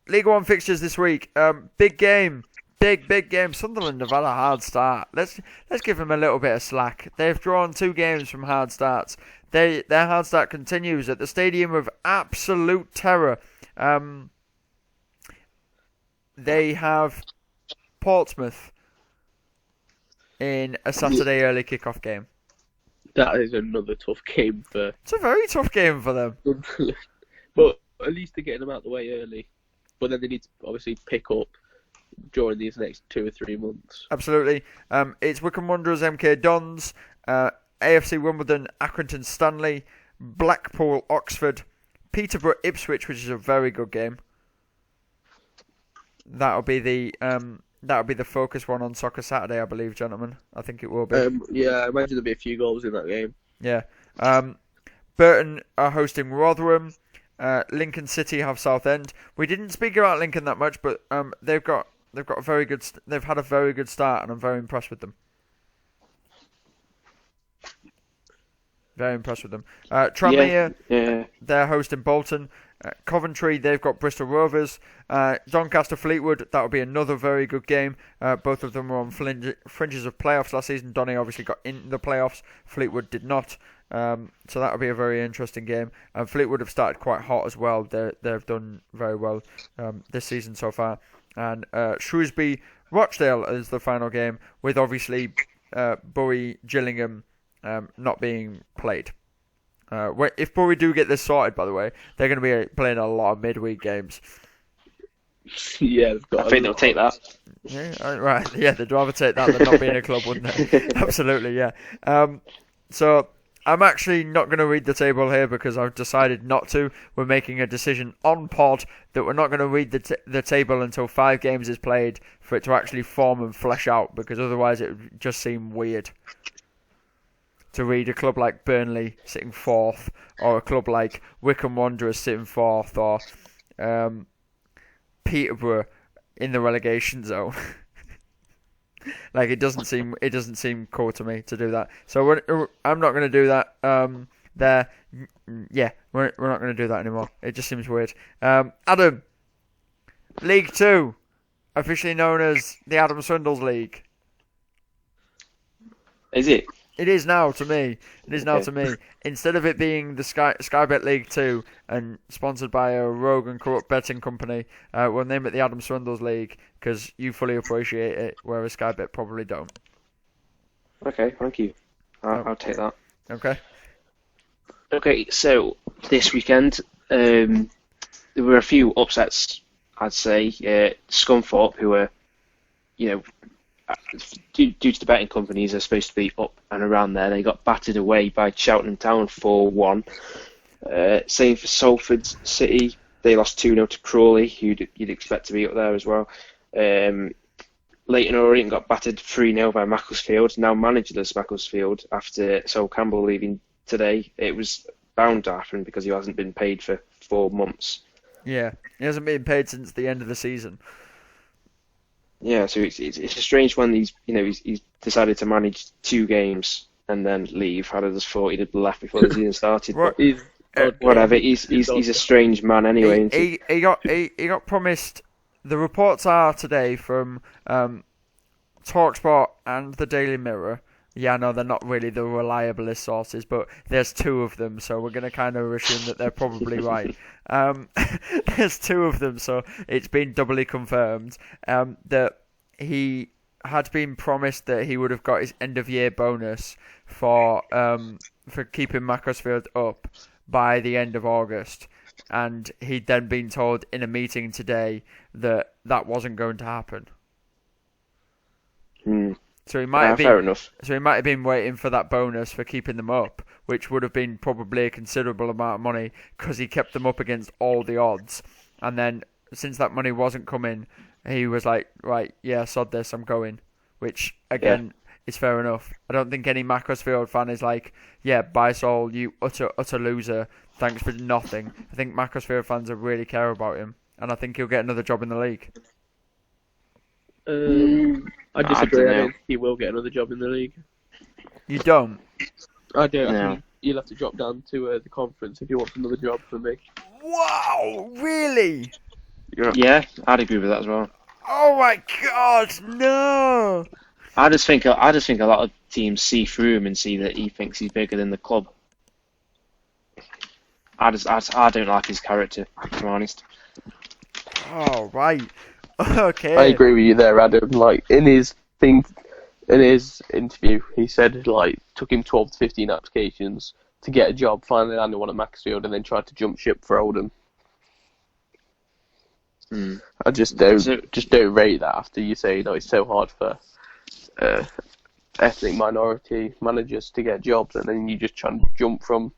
S1: League One fixtures this week. Big game. Big game. Sunderland have had a hard start. Let's give them a little bit of slack. They've drawn 2 games from hard starts. Their hard start continues at the Stadium of Absolute Terror. They have Portsmouth in a Saturday early kickoff game.
S2: That is another tough game for...
S1: It's a very tough game for them.
S2: But at least they're getting them out of the way early. But then they need to obviously pick up during these next 2 or 3 months.
S1: Absolutely. It's Wycombe Wanderers, MK Dons, AFC Wimbledon, Accrington Stanley, Blackpool Oxford, Peterborough Ipswich, which is a very good game. That'll be the focus one on Soccer Saturday, I believe, gentlemen. I think it will be.
S2: Yeah, I imagine there'll be a few goals in that game.
S1: Yeah. Burton are hosting Rotherham. Lincoln City have Southend. We didn't speak about Lincoln that much, but they've got a very good. They've had a very good start, and I'm very impressed with them. Very impressed with them. Tranmere, they're hosting Bolton. Coventry, they've got Bristol Rovers. Doncaster Fleetwood, that'll be another very good game. Both of them were on fringes of playoffs last season. Donny obviously got in the playoffs. Fleetwood did not. So that'll be a very interesting game. And Fleetwood have started quite hot as well. They've done very well this season so far. And Shrewsbury Rochdale is the final game, with obviously Bury Gillingham not being played. If Bury do get this sorted, by the way, they're going to be playing a lot of midweek games.
S2: Yeah,
S3: I think they'll take that.
S1: Yeah, right. Yeah, they'd rather take that than not being a club, wouldn't they? Absolutely, yeah. So I'm actually not going to read the table here because I've decided not to. We're making a decision on pod that we're not going to read the table until 5 games is played for it to actually form and flesh out, because otherwise it would just seem weird to read a club like Burnley sitting 4th, or a club like Wycombe Wanderers sitting 4th, or Peterborough in the relegation zone. Like it doesn't seem cool to me to do that. So I'm not going to do that. We're not going to do that anymore. It just seems weird. Adam, League 2, officially known as the Adam Swindles League.
S3: Is it?
S1: It is now to me. It is now
S3: Okay.
S1: to me. Instead of it being the Skybet League 2 and sponsored by a rogue and corrupt betting company, we'll name it the Adam Swindles League because you fully appreciate it, whereas Skybet probably don't.
S3: Okay, thank you. I'll take that.
S1: Okay.
S3: Okay, so this weekend there were a few upsets, I'd say. Scunthorpe, who were, due to the betting companies, are supposed to be up and around there. They got battered away by Cheltenham Town 4-1. Same for Salford City. They lost 2-0 to Crawley, who you'd expect to be up there as well. Leyton Orient got battered 3-0 by Macclesfield, now managerless Macclesfield after Sol Campbell leaving today. It was bound to happen because he hasn't been paid for 4 months.
S1: Yeah, he hasn't been paid since the end of the season.
S3: Yeah, so it's a strange one. He's decided to manage 2 games and then leave. I'd have just thought he'd have left before the season started. But whatever. He's a strange man anyway. Isn't he?
S1: He got promised. The reports are today from TalkSport and the Daily Mirror. Yeah, no, they're not really the reliablest sources, but there's 2 of them, so we're going to kind of assume that they're probably right. There's 2 of them, so it's been doubly confirmed that he had been promised that he would have got his end-of-year bonus for keeping Macclesfield up by the end of August, and he'd then been told in a meeting today that that wasn't going to happen. So he might have been,
S3: fair enough.
S1: So he might have been waiting for that bonus for keeping them up, which would have been probably a considerable amount of money because he kept them up against all the odds. And then since that money wasn't coming, he was like, right, yeah, sod this, I'm going. Which again is fair enough. I don't think any Macclesfield fan is like, yeah, bye Sol, you utter loser, thanks for nothing. I think Macclesfield fans really care about him, and I think he'll get another job in the league.
S2: I disagree.
S3: don't
S2: I
S3: know.
S2: don't think he will get another job in the league.
S1: You don't?
S2: I don't.
S3: No.
S2: I think you'll have to drop down to the conference if you want another job from me.
S1: Wow, really?
S3: Yeah, I'd agree with that as well.
S1: Oh my God, no!
S3: I just think a lot of teams see through him and see that he thinks he's bigger than the club. I don't like his character, to be honest.
S1: Oh, right. Okay.
S2: I agree with you there, Adam. Like in his interview, he said like took him 12 to 15 applications to get a job. Finally landed one at Macclesfield, and then tried to jump ship for Oldham. I just don't rate that after you say it's so hard for ethnic minority managers to get jobs, and then you just try and jump from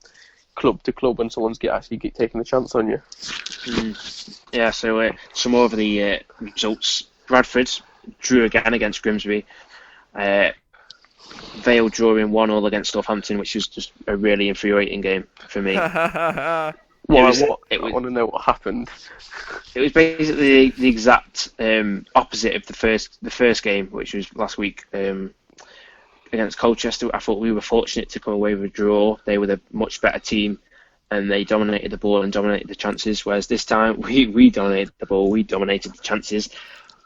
S2: club to club when someone's actually taking a chance on you.
S3: Yeah, so some more of the results. Bradford drew again against Grimsby. Vale drawing 1-1 against Southampton, which was just a really infuriating game for me.
S2: I want to know what happened.
S3: It was basically the exact opposite of the first game, which was last week against Colchester. I thought we were fortunate to come away with a draw. They were the much better team, and they dominated the ball and dominated the chances. Whereas this time we dominated the ball, we dominated the chances.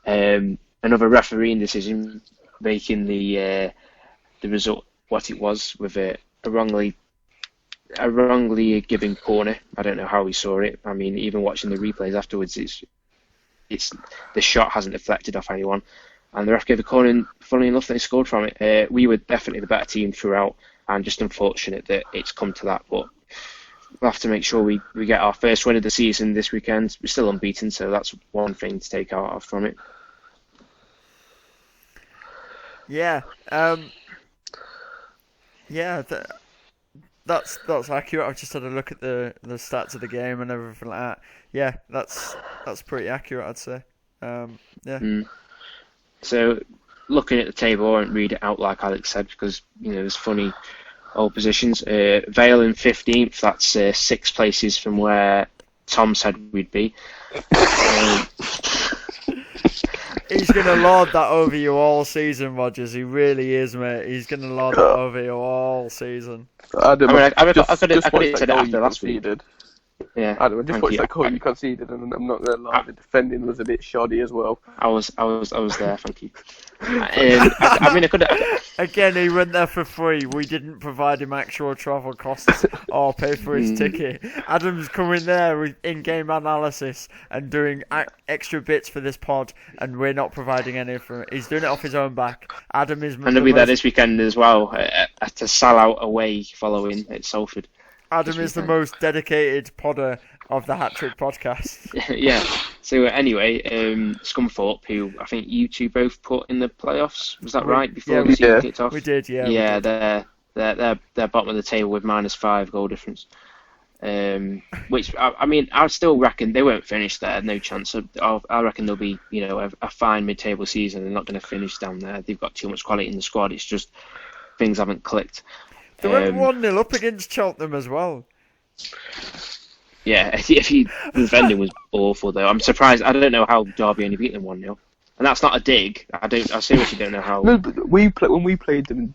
S3: Another refereeing decision making the result what it was with a wrongly given corner. I don't know how he saw it. I mean, even watching the replays afterwards, it's the shot hasn't deflected off anyone, and the ref gave a corner. And funnily enough, they scored from it. We were definitely the better team throughout, and just unfortunate that it's come to that. But we'll have to make sure we get our first win of the season this weekend. We're still unbeaten, so that's one thing to take out from it.
S1: Yeah. That's accurate. I've just had a look at the stats of the game and everything like that. Yeah, that's pretty accurate, I'd say.
S3: So, looking at the table, I won't read it out like Alex said because there's funny old positions. Vale in 15th. That's 6 places from where Tom said we'd be.
S1: He's going to lord that over you all season, Rodgers. He really is, mate. He's going to lord that over you all season.
S3: I could have said it
S2: after
S3: last week. Yeah,
S2: I just watched that goal you conceded, and I'm not going to lie, the defending was a bit shoddy as well.
S3: I was there. Thank you. I could have.
S1: Again, he went there for free. We didn't provide him actual travel costs or pay for his ticket. Adam's coming there with in-game analysis and doing extra bits for this pod, and we're not providing any for it. He's doing it off his own back. Adam is.
S3: And he'll be there this weekend as well at a sell-out away following at Salford.
S1: Adam is the most dedicated podder of the Hat-Trick Podcast.
S3: Yeah. So anyway, Scunthorpe, who I think you two both put in the playoffs, was that right? Before the season kicked off?
S1: We did, yeah.
S3: Yeah, they're bottom of the table with -5 goal difference. Which I still reckon they won't finish there. No chance. I reckon they'll be, a fine mid-table season. They're not going to finish down there. They've got too much quality in the squad. It's just things haven't clicked.
S1: They went 1-0 up against Cheltenham as well.
S3: Yeah, the defending was awful though. I'm surprised. I don't know how Derby only beat them 1-0, and that's not a dig. I seriously don't know how.
S2: No, but when we played them,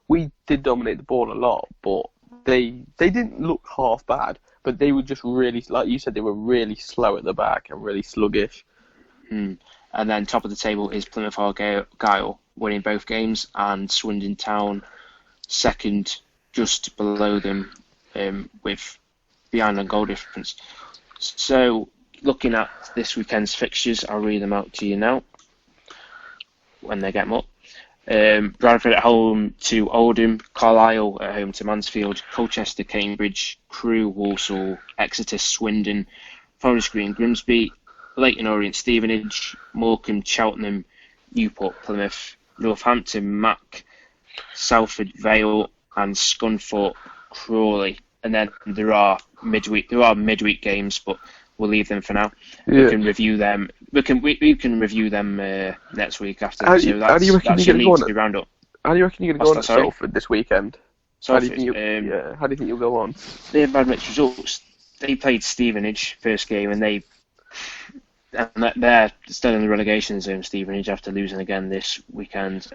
S2: we did dominate the ball a lot, but they didn't look half bad. But they were just really, like you said, they were really slow at the back and really sluggish.
S3: And then top of the table is Plymouth Argyle, winning both games, and Swindon Town second, just below them, with behind on goal difference. So, looking at this weekend's fixtures, I'll read them out to you now when they get them up. Bradford at home to Oldham, Carlisle at home to Mansfield, Colchester, Cambridge, Crewe, Walsall, Exeter, Swindon, Forest Green, Grimsby, Leyton Orient, Stevenage, Morecambe, Cheltenham, Newport, Plymouth, Northampton, Mac, Salford, Vale, and Scunthorpe, Crawley. And then there are midweek games, but we'll leave them for now.
S2: Yeah.
S3: We can review them. We can review them next week after.
S2: How do you reckon you're going to go on?
S3: Roundup.
S2: How do you reckon you're going to go on at
S3: Sorry?
S2: Salford this weekend?
S3: Salford,
S2: How do you think you'll go on?
S3: They have had mixed results. They played Stevenage first game, and they're still in the relegation zone. Stevenage after losing again this weekend.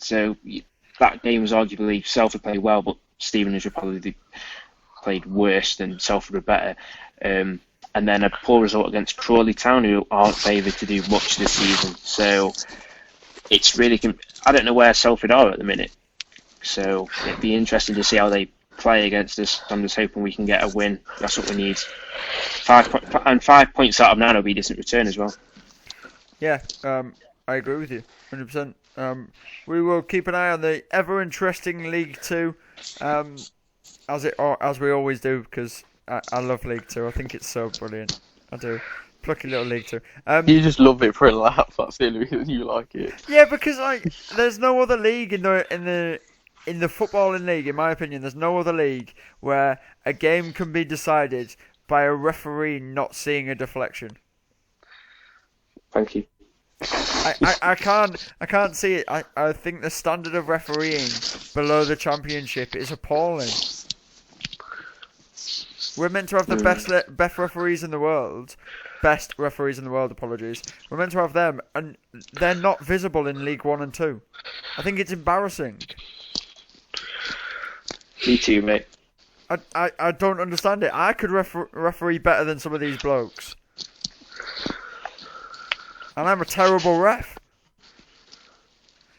S3: So that game was arguably Salford played well, but Stevenage would probably played worse than Salford were better. And then a poor result against Crawley Town, who aren't favoured to do much this season. So it's really, I don't know where Salford are at the minute. So it'd be interesting to see how they play against us. I'm just hoping we can get a win. That's what we need. 5 points out of 9 will be a decent return as well.
S1: Yeah, I agree with you, 100%. We will keep an eye on the ever-interesting League 2, as we always do, because I love League 2. I think it's so brilliant. I do. Plucky little League 2.
S2: You just love it for a laugh. That's the only reason you like it.
S1: Yeah, because there's no other league in the footballing league, in my opinion. There's no other league where a game can be decided by a referee not seeing a deflection.
S3: Thank you.
S1: I can't see it. I think the standard of refereeing below the Championship is appalling. We're meant to have the best referees in the world. Best referees in the world, apologies. We're meant to have them, and they're not visible in League 1 and 2. I think it's embarrassing.
S3: Me too, mate.
S1: I don't understand it. I could referee better than some of these blokes. And I'm a terrible ref.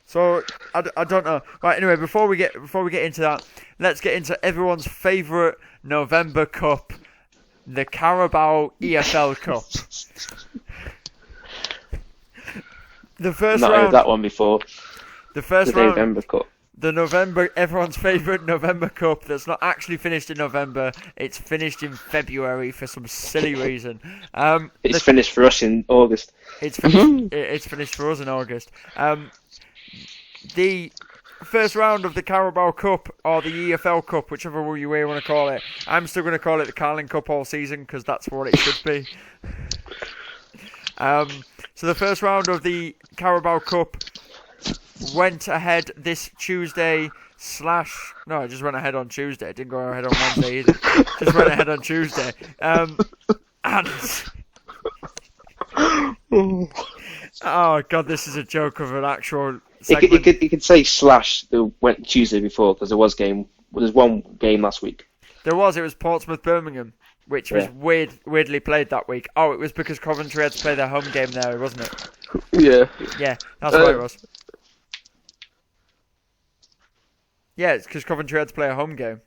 S1: So I don't know. Right, anyway, before we get into that, let's get into everyone's favourite November Cup, the Carabao EFL Cup. The first
S3: Not
S1: round.
S3: heard that one before.
S1: The first
S3: the
S1: round.
S3: November Cup.
S1: Everyone's favourite November Cup that's not actually finished in November. It's finished in February for some silly reason.
S3: It's finished for us in August.
S1: It's finished for us in August. The first round of the Carabao Cup, or the EFL Cup, whichever way you want to call it. I'm still going to call it the Carling Cup all season because that's what it should be. So the first round of the Carabao Cup went ahead this Tuesday No, it just went ahead on Tuesday. It didn't go ahead on Wednesday either. Just went ahead on Tuesday. And Oh god, this is a joke of an actual
S3: You
S1: segment.
S3: could say slash the went Tuesday before because there was one game last week.
S1: It was Portsmouth Birmingham, which was weirdly played that week. Oh, it was because Coventry had to play their home game there, wasn't it?
S2: Yeah.
S1: Yeah, that's why it was. Yeah, it's because Coventry had to play a home game.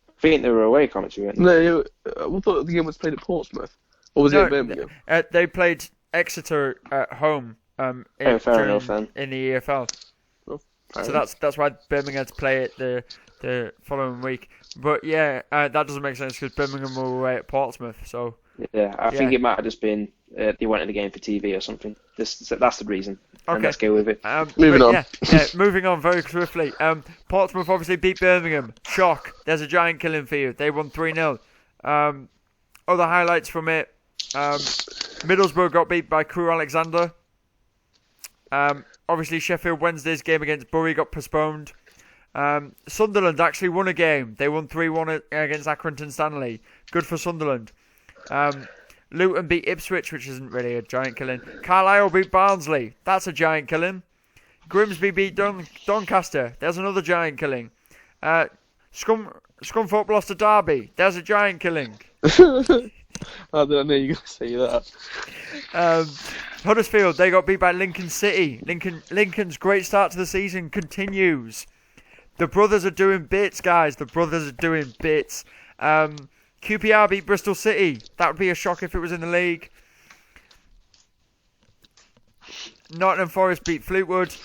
S3: I think they were away, Coventry. Weren't they?
S2: No, I thought the game was played at Portsmouth. Or was it at Birmingham?
S1: They played Exeter at home fair
S3: enough, then.
S1: in the EFL.
S2: Fair
S1: So
S2: enough.
S1: that's why Birmingham had to play it the following week. But yeah, that doesn't make sense because Birmingham were away at Portsmouth. So
S3: Yeah, I think it might have just been they went to the game for TV or something. That's the reason. And
S1: Okay.
S3: let's go with it.
S2: Moving on.
S1: Yeah, moving on very swiftly. Portsmouth obviously beat Birmingham. Shock. There's a giant killing for you. They won 3-0. Other highlights from it. Middlesbrough got beat by Crewe Alexander. Obviously Sheffield Wednesday's game against Bury got postponed. Sunderland actually won a game. They won 3-1 against Accrington Stanley. Good for Sunderland. Luton beat Ipswich, which isn't really a giant killing. Carlisle beat Barnsley. That's a giant killing. Grimsby beat Doncaster. There's another giant killing. Scunthorpe lost to Derby. There's a giant killing.
S2: I didn't know you were going to say that.
S1: Huddersfield, they got beat by Lincoln City. Lincoln's great start to the season continues. The brothers are doing bits, guys. The brothers are doing bits. QPR beat Bristol City. That would be a shock if it was in the league. Nottingham Forest beat Fleetwood.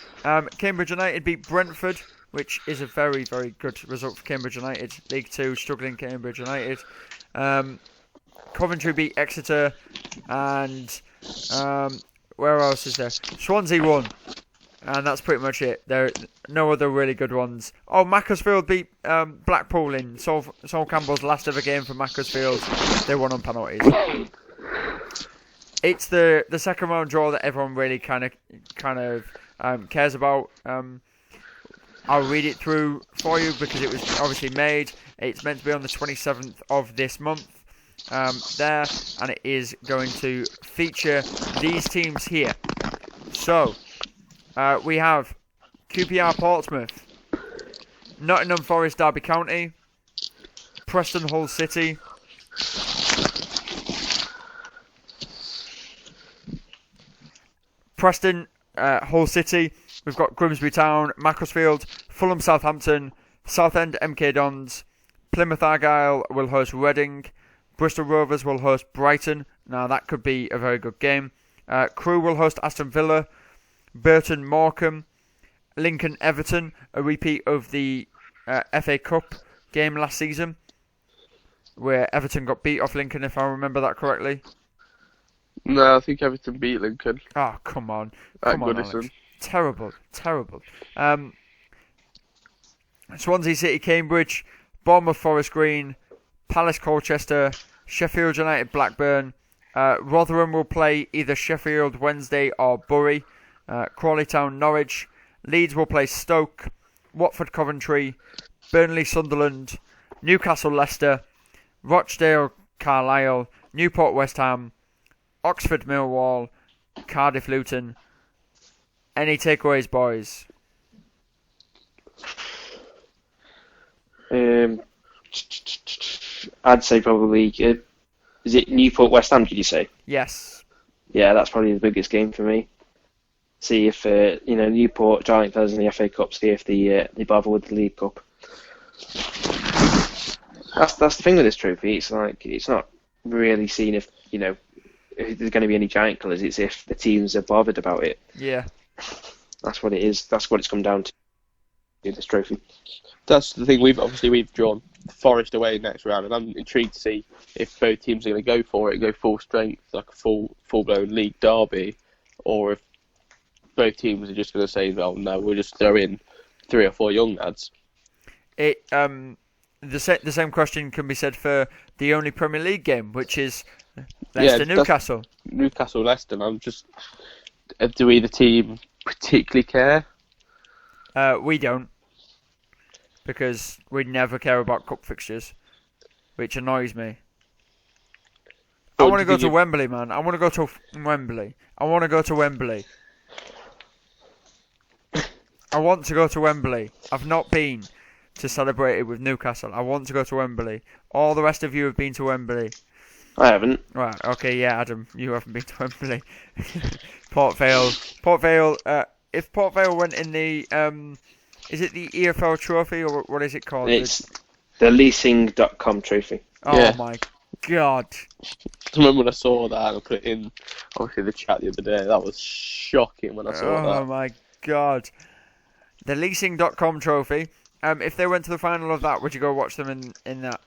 S1: Cambridge United beat Brentford, which is a very, very good result for Cambridge United. League 2, struggling Cambridge United. Coventry beat Exeter. And where else is there? Swansea won. And that's pretty much it. There are no other really good ones. Oh, Macclesfield beat Blackpool in Sol Campbell's last ever game for Macclesfield. They won on penalties. It's the second round draw that everyone really kind of cares about. I'll read it through for you because it was obviously made. It's meant to be on the 27th of this month. There, and it is going to feature these teams here. So, we have QPR Portsmouth, Nottingham Forest Derby County, Preston Hull City, Hull City. We've got Grimsby Town, Macclesfield, Fulham Southampton, Southend MK Dons, Plymouth Argyle will host Reading, Bristol Rovers will host Brighton. Now that could be a very good game. Crewe will host Aston Villa, Burton Morecambe, Lincoln Everton, a repeat of the FA Cup game last season, where Everton got beat off Lincoln, if I remember that correctly.
S2: No, I think Everton beat Lincoln.
S1: Oh, come on.
S2: At
S1: Come on,
S2: Goodison.
S1: Alex. Terrible. Swansea City Cambridge, Bournemouth Forest Green, Palace Colchester, Sheffield United Blackburn. Rotherham will play either Sheffield Wednesday or Bury. Crawley Town Norwich. Leeds will play Stoke. Watford Coventry. Burnley Sunderland. Newcastle Leicester. Rochdale Carlisle. Newport West Ham. Oxford Millwall. Cardiff Luton. Any takeaways, boys?
S3: I'd say probably is it Newport West Ham? Did you say?
S1: Yes.
S3: Yeah, that's probably the biggest game for me. See if Newport giant players in the FA Cup. See if they bother with the League Cup. That's the thing with this trophy. It's like it's not really seen if there's going to be any giant killers. It's if the teams are bothered about it.
S1: Yeah.
S3: That's what it is. That's what it's come down to. This trophy.
S2: That's the thing. We've drawn Forest away next round, and I'm intrigued to see if both teams are going to go for it, go full strength, like a full-blown league derby, or if both teams are just going to say, "Well, no, we'll just throw in 3 or 4 young lads."
S1: The same question can be said for the only Premier League game, which is Leicester-Newcastle.
S2: Newcastle-Leicester. I'm just, do either team particularly care?
S1: We don't, because we never care about cup fixtures, which annoys me. I want to go to Wembley, man. I want to go to Wembley. I want to go to Wembley. I want to go to Wembley. I've not been to celebrate it with Newcastle. I want to go to Wembley. All the rest of you have been to Wembley.
S3: I haven't.
S1: Right, okay, yeah, Adam, you haven't been to Wembley. Port Vale. If Port Vale went in the, is it the EFL trophy, or what is it called?
S3: It's the leasing.com trophy.
S1: Oh
S2: Yeah.
S1: my god.
S2: I remember when I saw that and I put it in, obviously, the chat the other day. That was shocking when I saw that.
S1: Oh my god. The leasing.com trophy. If they went to the final of that, would you go watch them in that?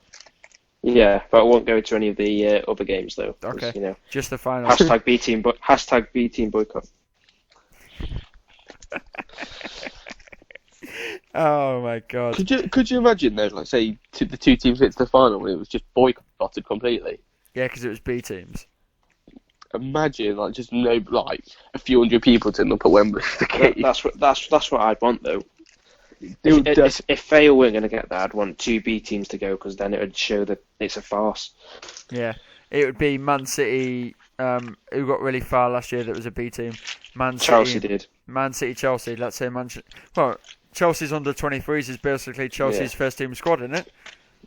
S3: Yeah, but I won't go to any of the other games though.
S1: Okay.
S3: You know,
S1: Just the final.
S3: hashtag B team boycott.
S1: Oh my god.
S2: Could you imagine though, like say the two teams get to the final and it was just boycotted completely?
S1: Yeah, because it was B teams.
S2: Imagine like just a few hundred people turning up at Wembley.
S3: That's what I'd want though. If Vale weren't going to get that, I'd want two B teams to go because then it would show that it's a farce.
S1: Yeah, it would be Man City, who got really far last year. That was a B team.
S3: Chelsea did.
S1: Man City, Chelsea. Let's say Chelsea's under 23s is basically Chelsea's first team squad, isn't it?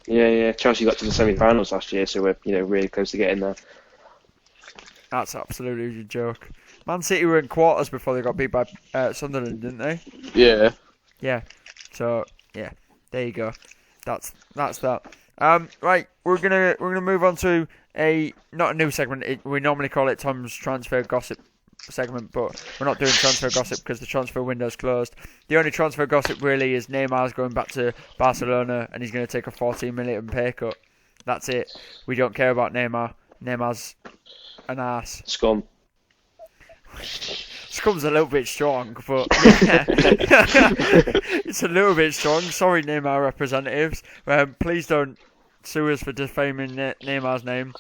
S3: Yeah. Chelsea got to the semi-finals last year, so we're really close to getting there.
S1: That's absolutely a joke. Man City were in quarters before they got beat by Sunderland, didn't they?
S2: Yeah.
S1: Yeah. So yeah, there you go. That's that. Right, we're gonna move on to not a new segment. We normally call it Tom's transfer gossip segment, but we're not doing transfer gossip because the transfer window's closed. The only transfer gossip really is Neymar's going back to Barcelona and he's going to take a 14 million pay cut. That's it. We don't care about Neymar. Neymar's an arse.
S3: Scum.
S1: Scum's a little bit strong, but yeah. It's a little bit strong. Sorry, Neymar representatives. Please don't sue us for defaming Neymar's name.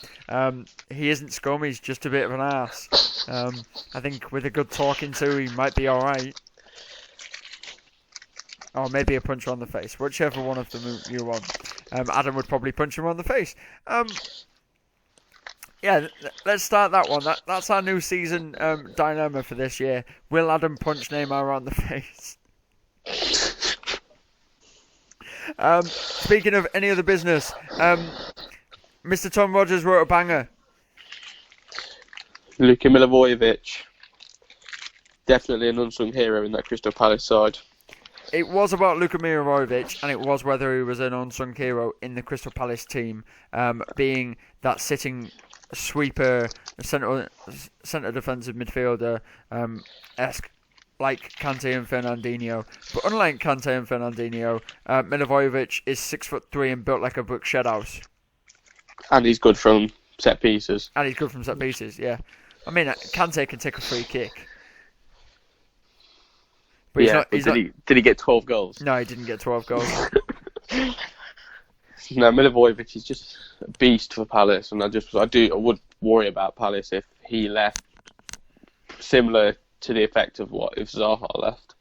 S1: He isn't scum, he's just a bit of an arse. I think with a good talking to, he might be alright. Or maybe a punch on the face. Whichever one of them you want. Adam would probably punch him on the face. Yeah, let's start that one. That's our new season dilemma for this year. Will Adam punch Neymar on the face? Speaking of any other business, Mr. Tom Rodgers wrote a banger.
S2: Luka Milivojevic, definitely an unsung hero in that Crystal Palace side.
S1: It was about Luka Milivojevic, and it was whether he was an unsung hero in the Crystal Palace team, being that sitting sweeper, centre defensive midfielder, esque. Like Kante and Fernandinho. But unlike Kante and Fernandinho, Milivojevic is 6'3" and built like a brick shed house.
S2: And he's good from set pieces.
S1: Yeah. I mean, Kante can take a free kick.
S2: But did he get 12 goals?
S1: No, he didn't get 12 goals.
S2: No, Milivojevic is just a beast for Palace, and I would worry about Palace if he left. Similar to the effect of what if Zaha left,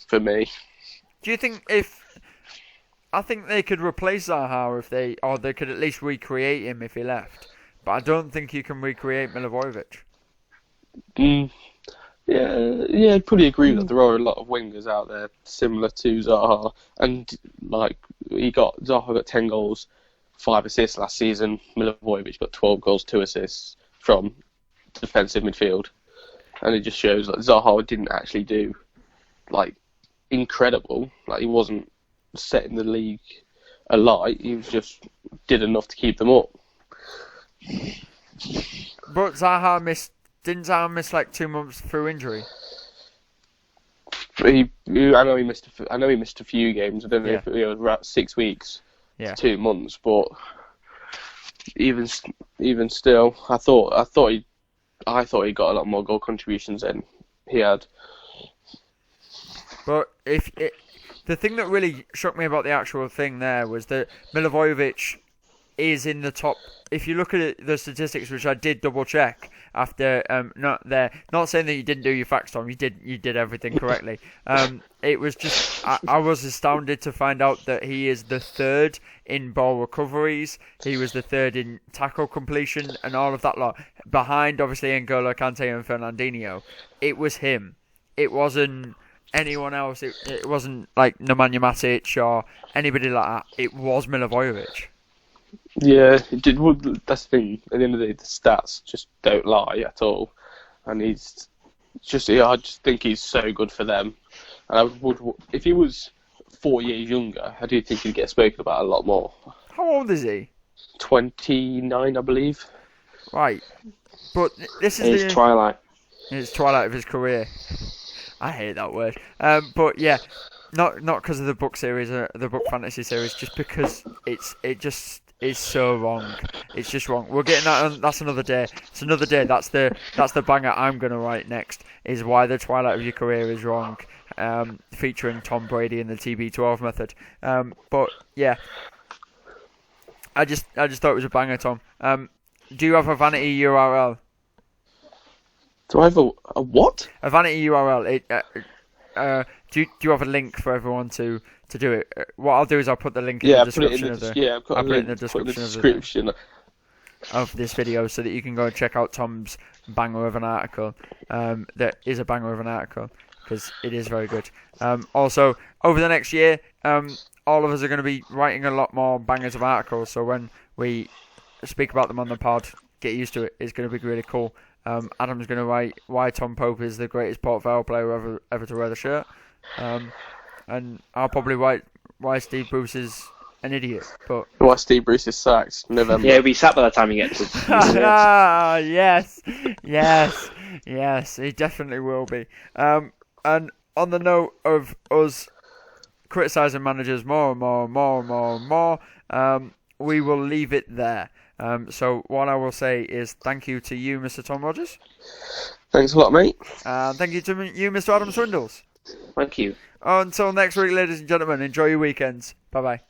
S2: for me.
S1: Do you think I think they could replace Zaha or they could at least recreate him if he left, but I don't think you can recreate Milivojevic.
S2: Yeah, I'd probably agree that there are a lot of wingers out there similar to Zaha, and like Zaha got 10 goals, 5 assists last season. Milivojevic got 12 goals, 2 assists from defensive midfield. And it just shows that Zaha didn't actually do incredible. Like he wasn't setting the league alight. He was just did enough to keep them up.
S1: But didn't Zaha miss like 2 months through injury?
S2: I know he missed a few games. I don't know if it was about 6 weeks, 2 months. But even still, I thought he got a lot more goal contributions than he had.
S1: But the thing that really shocked me about the actual thing there was that Milivojevic is in the top. If you look at the statistics, which I did double check after, not saying that you didn't do your facts, Tom. You did everything correctly. It was just I was astounded to find out that he is the third in ball recoveries. He was the third in tackle completion and all of that lot. Behind obviously N'Golo Kante and Fernandinho. It was him. It wasn't anyone else. It wasn't like Nemanja Matic or anybody like that. It was Milivojevic.
S2: Yeah, it did. Well, that's the thing. At the end of the day, the stats just don't lie at all, and I just think he's so good for them. And I would, if he was 4 years younger, I do think he'd get spoken about a lot more.
S1: How old is he?
S2: 29, I believe.
S1: Right, but this is
S3: his twilight.
S1: His twilight of his career. I hate that word. But yeah, not because of the book series, the book fantasy series, just because it's so wrong. It's just wrong. We're getting that. That's another day. It's another day. That's the banger I'm gonna write next. Is why the twilight of your career is wrong. Featuring Tom Brady and the TB12 method. But yeah, I just thought it was a banger, Tom. Do you have a vanity URL?
S2: Do I have a what?
S1: A vanity URL. Do you have a link for everyone to do it? What I'll do is I'll put the link in the description of the.
S2: Yeah, I've got
S1: I'll
S2: a
S1: put it
S2: link
S1: in the description of this video so that you can go and check out Tom's banger of an article. That is a banger of an article because it is very good. Also, over the next year, all of us are going to be writing a lot more bangers of articles. So when we speak about them on the pod, get used to it. It's going to be really cool. Adam's going to write why Tom Pope is the greatest Port Vale player ever to wear the shirt. And I'll probably write why Steve Bruce is an idiot. But
S2: why Steve Bruce is sacked November.
S3: Yeah, he'll be sat by the time you get to.
S1: yes, he definitely will be. And on the note of us criticising managers more and more, we will leave it there. So what I will say is thank you to you, Mr. Tom Rodgers.
S2: Thanks a lot, mate.
S1: Thank you to you, Mr. Adam Swindles.
S3: Thank you.
S1: Until next week, ladies and gentlemen, enjoy your weekends. Bye-bye.